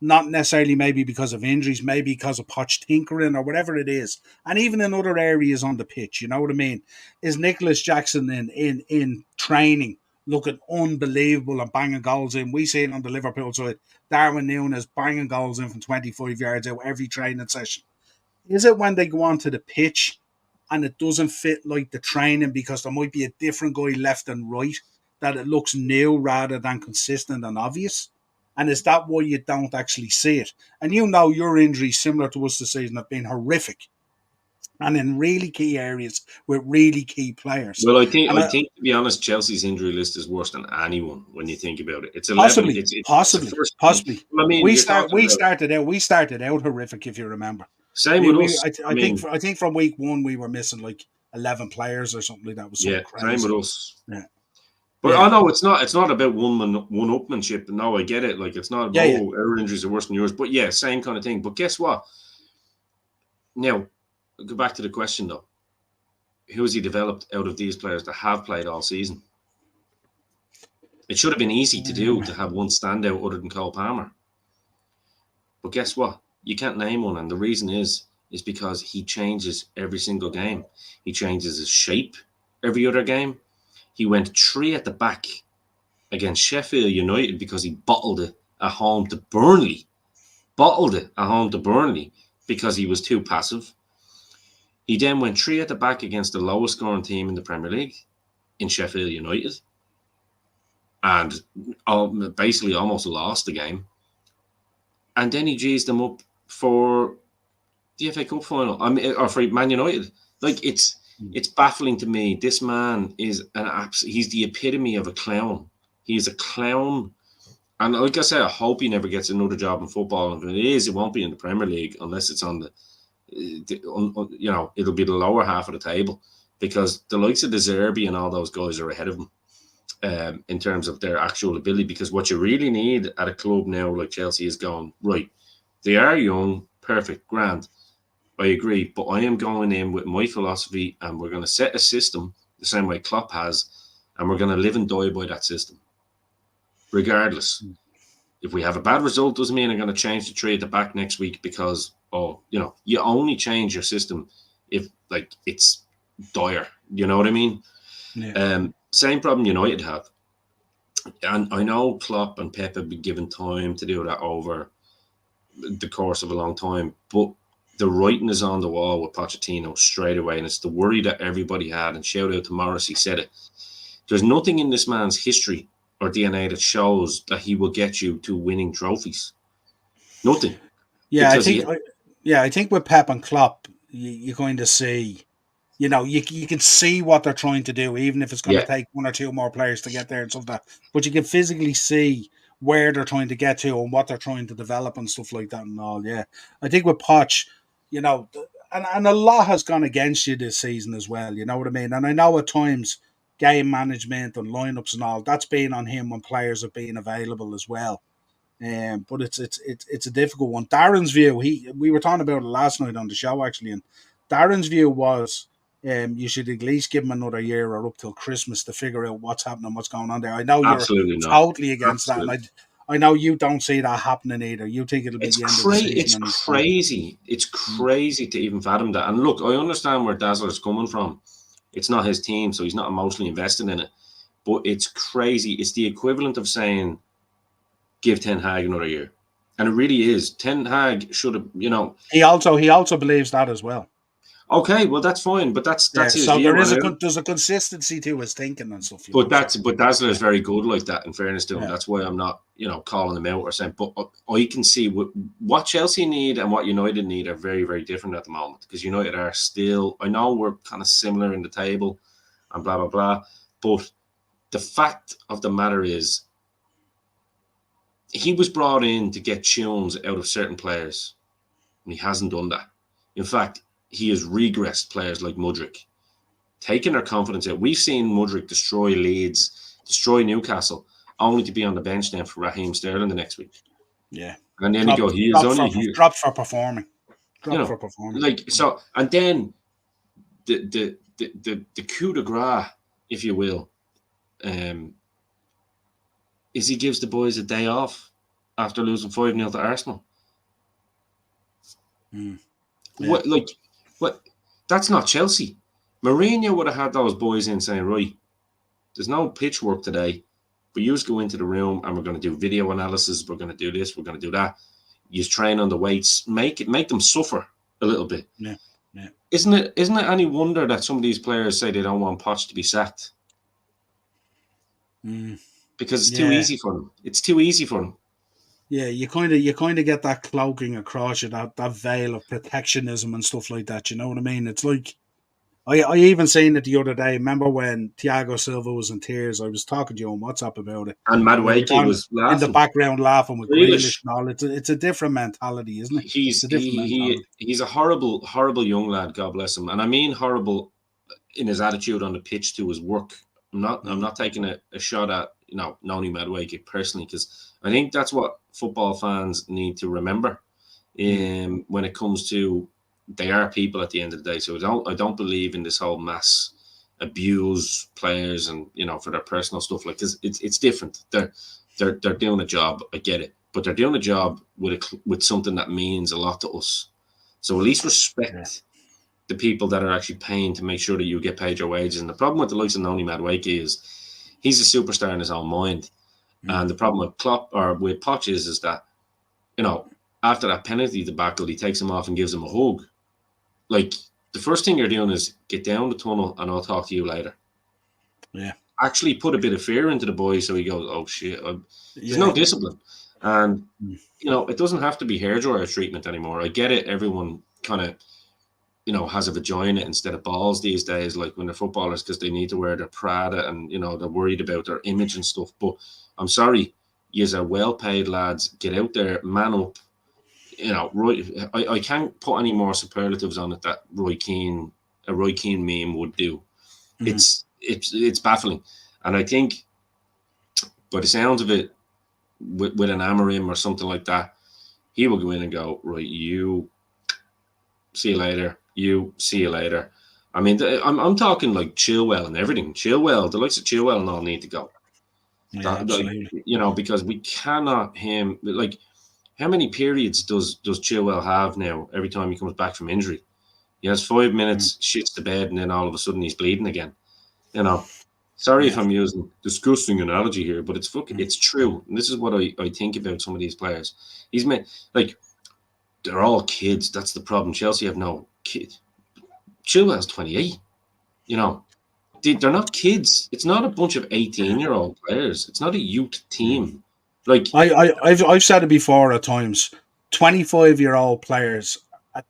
Not necessarily maybe because of injuries, maybe because of Poch tinkering or whatever it is. And even in other areas on the pitch, you know what I mean? Is Nicholas Jackson in training looking unbelievable and banging goals in? We see it on the Liverpool side. Darwin Núñez banging goals in from 25 yards out every training session. Is it when they go onto the pitch and it doesn't fit like the training because there might be a different guy left and right that it looks new rather than consistent and obvious? And is that why you don't actually see it? And your injuries, similar to us this season, have been horrific. And in really key areas with really key players. Well, I think And to be honest, Chelsea's injury list is worse than anyone when you think about it. It's 11. possibly, It's the possibly, first game. possibly. Well, I mean, you're talking about We started out horrific, if you remember. same with us. I think from week one we were missing like 11 players or something like that. Was something crazy. Same with us. Yeah. But I know it's not about one-upmanship. No, I get it. Like, it's not about our injuries are worse than yours. But yeah, same kind of thing. But guess what? Now, go back to the question though. Who has he developed out of these players that have played all season? It should have been easy to do to have one standout other than Cole Palmer. But guess what? You can't name one, and the reason is because he changes every single game. He changes his shape every other game. He went 3 at the back against Sheffield United because he bottled it at home to Burnley. Because he was too passive. He then went 3 at the back against the lowest scoring team in the Premier League in Sheffield United. And basically almost lost the game. And then he G's them up for the FA Cup final. Or for Man United. Like, it's baffling to me. This man is he's the epitome of a clown. He's a clown. And like I said, I hope he never gets another job in football. And if it is, it won't be in the Premier League unless it's on it'll be the lower half of the table, because the likes of De Zerbi and all those guys are ahead of him in terms of their actual ability. Because what you really need at a club now like Chelsea is going, right, they are young, perfect, grand. I agree, but I am going in with my philosophy, and we're going to set a system the same way Klopp has, and we're going to live and die by that system, regardless. If we have a bad result, doesn't mean I'm going to change the 3 at the back next week because, you only change your system if, like, it's dire. You know what I mean? Yeah. Same problem United have. And I know Klopp and Pep have been given time to do that over the course of a long time, but the writing is on the wall with Pochettino straight away, and it's the worry that everybody had. And shout out to Morris, he said it. There's nothing in this man's history or DNA that shows that he will get you to winning trophies. Nothing. Yeah, I think with Pep and Klopp, you're going to see, you can see what they're trying to do, even if it's going to take 1 or 2 more players to get there and stuff like that. But you can physically see where they're trying to get to and what they're trying to develop and stuff like that and all. Yeah, I think with Poch, and a lot has gone against you this season as well. You know what I mean? And I know at times game management and lineups and all that's been on him when players have been available as well. But it's a difficult one. Darren's view, we were talking about it last night on the show actually, and Darren's view was you should at least give him another year or up till Christmas to figure out what's happening, what's going on there. I know Absolutely you're not. totally against that, and I know you don't see that happening either. You think it'll be the end of the season. It's crazy. It's crazy to even fathom that. And look, I understand where Dazzler's coming from. It's not his team, so he's not emotionally invested in it. But it's crazy. It's the equivalent of saying, give Ten Hag another year. And it really is. Ten Hag should have, He also believes that as well. Okay, well that's fine, but that's his so view. There's a consistency to his thinking and stuff. But Dazzler is very good like that. In fairness to him, that's why I'm not calling him out or saying. But I can see what Chelsea need and what United need are very, very different at the moment, because United are still. I know we're kind of similar in the table, and blah blah blah. But the fact of the matter is, he was brought in to get tunes out of certain players, and he hasn't done that. In fact, he has regressed players like Mudryk, taking their confidence out. We've seen Mudryk destroy Leeds, destroy Newcastle, only to be on the bench then for Raheem Sterling the next week. Yeah. And then dropped for performing. Like, so, and then the coup de grace, if you will, is he gives the boys a day off after losing 5-0 to Arsenal. Yeah. What? That's not Chelsea. Mourinho would have had those boys in saying, right, there's no pitch work today, but you just go into the room and we're going to do video analysis. We're going to do this. We're going to do that. You train on the weights. Make them suffer a little bit. Yeah. Isn't it any wonder that some of these players say they don't want Poch to be sacked? Because it's too easy for them. It's too easy for them. Yeah, you kind of get that cloaking across you, that veil of protectionism and stuff like that. You know what I mean? It's like I even seen it the other day. Remember when Thiago Silva was in tears? I was talking to you on WhatsApp about it. And We were Madueke talking was in the laughing. background laughing with Grealish Grealish. and all. It's a different mentality, isn't it? It's He's a different mentality. he's a horrible young lad. God bless him. And I mean horrible in his attitude on the pitch to his work. I'm not taking a shot at Noni Madueke personally, because I think that's what football fans need to remember. When it comes to, they are people at the end of the day. So I don't believe in this whole mass abuse players and for their personal stuff, like, because it's different. They're doing a job. I get it, but they're doing a job with something that means a lot to us. So at least respect the people that are actually paying to make sure that you get paid your wages. And the problem with the likes of Noni Madueke is he's a superstar in his own mind. And the problem with Klopp or with Poch is that, after that penalty debacle, he takes him off and gives him a hug. Like, the first thing you're doing is get down the tunnel and I'll talk to you later. Yeah. Actually put a bit of fear into the boy so he goes, oh shit. There's no discipline. And, it doesn't have to be hairdryer treatment anymore. I get it. Everyone kind of, has a vagina instead of balls these days, like when they're footballers, because they need to wear their Prada and, they're worried about their image and stuff. But I'm sorry, yous are well-paid lads. Get out there, man up. Roy, I can't put any more superlatives on it that a Roy Keane meme would do. It's baffling. And I think, by the sounds of it, with an Amorim or something like that, he will go in and go, right, you see you later. You see you later. I mean, I'm talking like Chilwell and everything. Chilwell, the likes of Chilwell and all need to go. Yeah, absolutely. Because we cannot like, how many periods does Chilwell have now every time he comes back from injury? He has 5 minutes, shits the bed, and then all of a sudden he's bleeding again. Sorry if I'm using disgusting analogy here, but it's true. And this is what I think about some of these players. They're all kids. That's the problem. Chelsea have no kid. Chilwell's 28. They're not kids. It's not a bunch of 18-year-old players. It's not a youth team. Like, I've said it before at times. 25-year-old players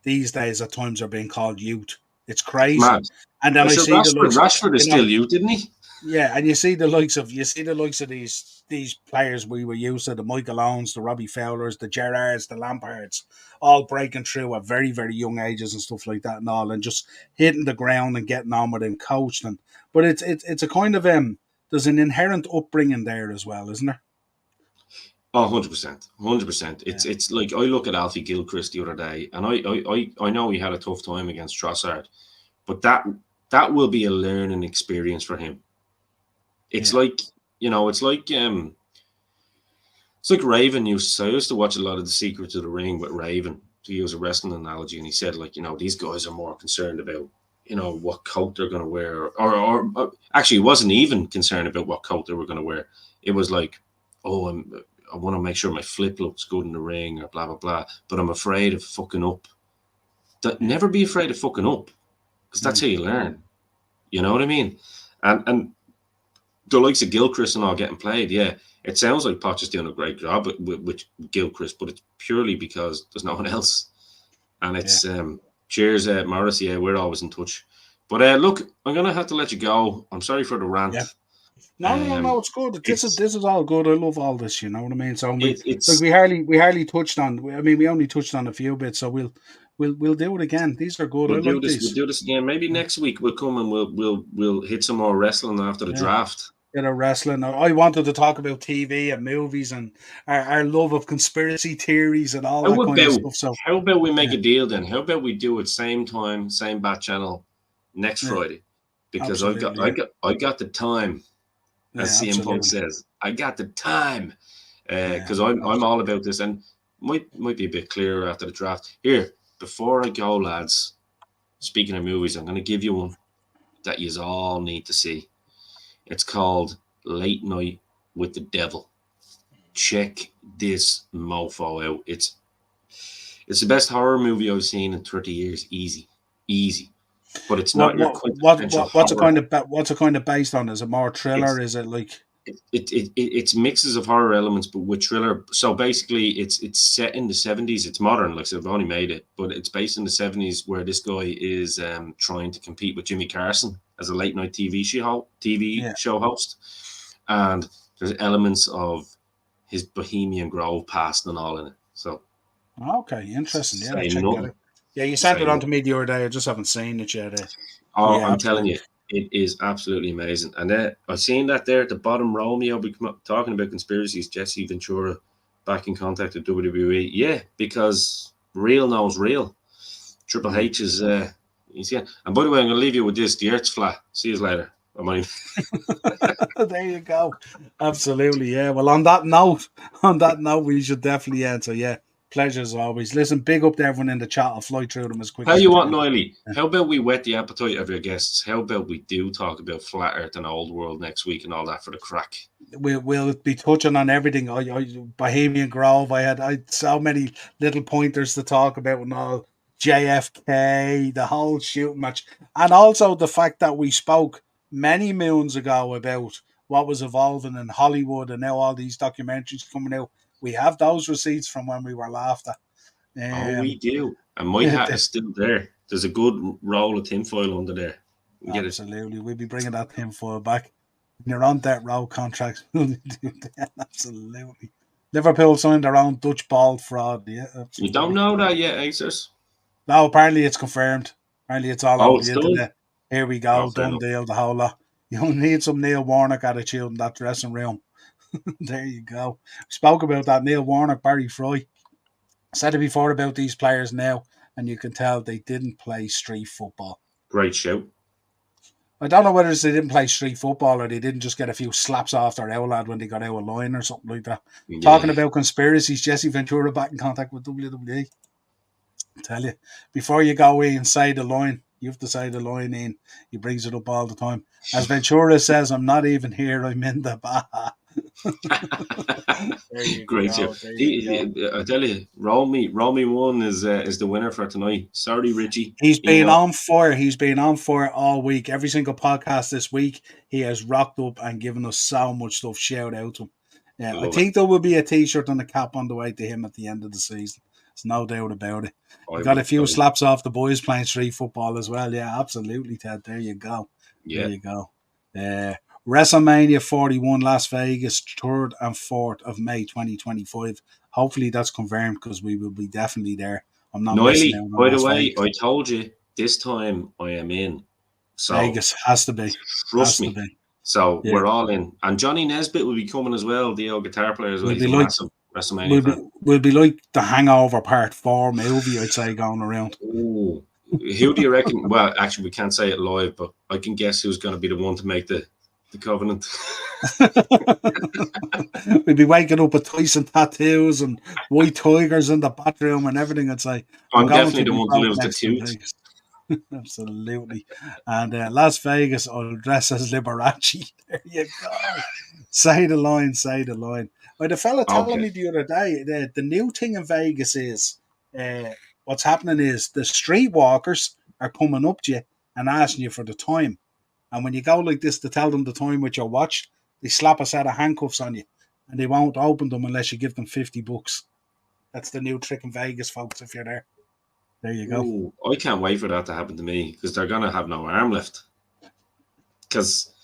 these days at times are being called youth. It's crazy. Mad. And then I see Rashford is still youth, didn't he? Yeah, and you see the likes of these players we were used to, the Michael Owens, the Robbie Fowlers, the Gerrards, the Lampards, all breaking through at very, very young ages and stuff like that and all, and just hitting the ground and getting on with it and coached. But it's a kind of there's an inherent upbringing there as well, isn't there? Oh, 100%. 100%. It's like, I look at Alfie Gilchrist the other day, and I know he had a tough time against Trossard, but that will be a learning experience for him. It's like, it's like Raven used to. I used to watch a lot of The Secrets of the Ring with Raven, to use a wrestling analogy, and he said, like, these guys are more concerned about, what coat they're going to wear, or actually, he wasn't even concerned about what coat they were going to wear. It was like, oh, I want to make sure my flip looks good in the ring, or blah blah blah, but I'm afraid of fucking up. Never be afraid of fucking up, because that's how you learn. You know what I mean? And the likes of Gilchrist and all getting played, yeah, it sounds like Poch is doing a great job with Gilchrist, but it's purely because there's no one else. And it's cheers, Morris. Yeah, we're always in touch. But look, I'm gonna have to let you go. I'm sorry for the rant. Yeah. No, it's good. This is all good. I love all this. You know what I mean. So we hardly touched on. I mean, we only touched on a few bits. So we'll do it again. These are good. We'll do this again. Maybe next week we'll come and we'll hit some more wrestling after the draft. Bit of wrestling. I wanted to talk about TV and movies and our love of conspiracy theories and all that kind of stuff. So how about we make a deal then? How about we do it same time, same bat channel next Friday? Because I got the time. As CM Punk says, I got the time, because I'm all about this, and might be a bit clearer after the draft. Here, before I go, lads, speaking of movies, I'm going to give you one that you all need to see. It's called Late Night with the Devil. Check this mofo out. It's the best horror movie I've seen in 30 years. Easy. But it's not your what's it kind of based on? Is it more thriller? Is it like It's mixes of horror elements, but with thriller. So basically, it's set in the 70s. It's modern, like so they've only made it, but it's based in the 70s, where this guy is trying to compete with Jimmy Carson as a late night TV show host, and there's elements of his Bohemian Grove past and all in it. So okay, interesting. Yeah, I'll check nothing. that out. Yeah, you sent it on to me the other day. I just haven't seen it yet. Oh, yeah, I'm telling you, it is absolutely amazing. And I've seen that there at the bottom, Romeo, talking about conspiracies, Jesse Ventura back in contact with WWE. Yeah, because real knows real. Triple H is, he's, yeah. And by the way, I'm going to leave you with this. The Earth's flat. See you later. There you go. Absolutely, yeah. Well, on that note, we should definitely end. So, yeah, pleasure as always. Listen, big up to everyone in the chat. I'll fly through them as quick Tell as you I what, can. Niall, how about we whet the appetite of your guests? How about we do talk about Flat Earth and Old World next week and all that for the crack? We'll be touching on everything. Bohemian Grove. I had so many little pointers to talk about and all. JFK, the whole shooting match, and also the fact that we spoke many moons ago about what was evolving in Hollywood, and now all these documentaries coming out. We have those receipts from when we were laughed at. We do. And my hat is still there. There's a good roll of tinfoil under there. Absolutely. We'll be bringing that tinfoil back. When you're on that row contract, we'll do that. Absolutely. Liverpool signed their own Dutch ball fraud. Yeah, absolutely. You don't know that yet, Acers? No, apparently it's confirmed. Apparently it's all over the internet. Here we go. Done deal, the whole lot. You'll need some Neil Warnock attitude in that dressing room. There you go. We spoke about that. Neil Warnock, Barry Fry. Said it before about these players now, and you can tell they didn't play street football. Great show. I don't know whether they didn't play street football or they didn't just get a few slaps off their lad when they got out of line or something like that. Yeah. Talking about conspiracies, Jesse Ventura back in contact with WWE. I tell you, before you go in and say the line, you have to say the line in. He brings it up all the time. As Ventura says, I'm not even here, I'm in the bar. Great show. I tell you, Romy one is the winner for tonight. Sorry, Richie. He's been on fire. He's been on fire all week. Every single podcast this week, he has rocked up and given us so much stuff. Shout out to him. Yeah, I think there will be a t-shirt and a cap on the way to him at the end of the season. There's no doubt about it. He got a few slaps off the boys playing street football as well. Yeah, absolutely, Ted. There you go. Yeah. There you go. WrestleMania 41 Las Vegas, 3rd and 4th of May 2025. Hopefully that's confirmed because we will be definitely there. I'm not missing out on by the way, Vegas. I told you this time I am in. So Vegas has to be. Trust me. So we're all in. And Johnny Nesbitt will be coming as well, the old guitar player as well. He's a massive WrestleMania fan. We'll be like the Hangover Part 4 movie, I'd say, going around. Ooh. Who do you reckon? Well, actually, we can't say it live, but I can guess who's going to be the one to make the covenant. We'd be waking up with Tyson tattoos and white tigers in the bathroom and everything. I'd say I'm definitely the one to lose the tooth. Absolutely. And Las Vegas, I'll dress as Liberace. There you go. Say the line. Well, the fella telling me the other day, the new thing in Vegas is what's happening is the streetwalkers are coming up to you and asking you for the time. And when you go like this to tell them the time with your watch, they slap a set of handcuffs on you and they won't open them unless you give them $50. That's the new trick in Vegas, folks, if you're there. There you go. Ooh, I can't wait for that to happen to me because they're going to have no arm left. Because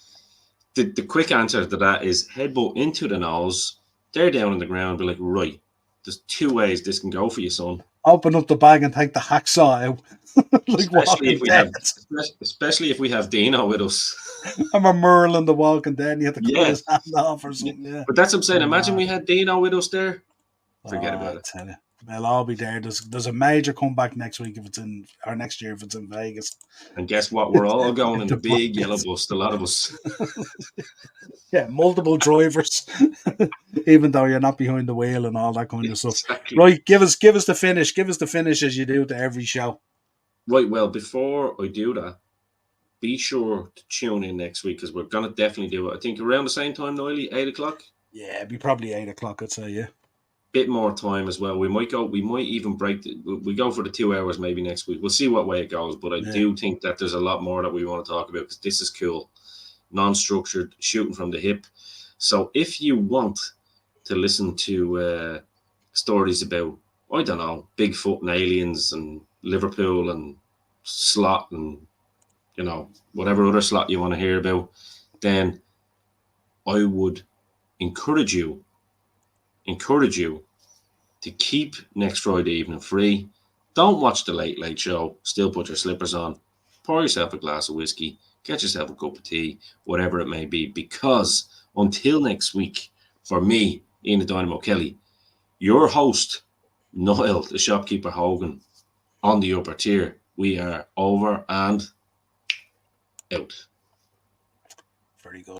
the quick answer to that is headbutt into the nose. They're down on the ground. Be like, right, there's 2 ways this can go for you, son. Open up the bag and take the hacksaw out. Especially if we have Dino with us. I'm a Merlin the Walking Dead. You have to cut his hand off or something. Yeah. But that's what I'm saying. Imagine we had Dino with us there. Forget about it. Tell you. Well, I'll be there. There's a major comeback next week or next year if it's in Vegas. And guess what? We're all going in the big yellow bus. A lot of us. Yeah, multiple drivers. Even though you're not behind the wheel and all that kind of stuff. Exactly. Right, give us the finish. Give us the finish as you do to every show. Right. Well, before I do that, be sure to tune in next week because we're gonna definitely do it. I think around the same time, Niall, 8:00. Yeah, it'd be probably 8:00. I'd say, yeah. Bit more time as well. We might even break we go for the 2 hours maybe next week. We'll see what way it goes, but I do think that there's a lot more that we want to talk about because this is cool. Non-structured, shooting from the hip. So if you want to listen to stories about, I don't know, Bigfoot and aliens and Liverpool and slot and, you know, whatever other slot you want to hear about, then I would encourage you to keep next Friday evening free. Don't watch the Late Late Show. Still put your slippers on. Pour yourself a glass of whiskey. Get yourself a cup of tea, whatever it may be. Because until next week, for me, Ian the Dynamo Kelly, your host, Niall, the shopkeeper Hogan, on the upper tier, we are over and out. Very good.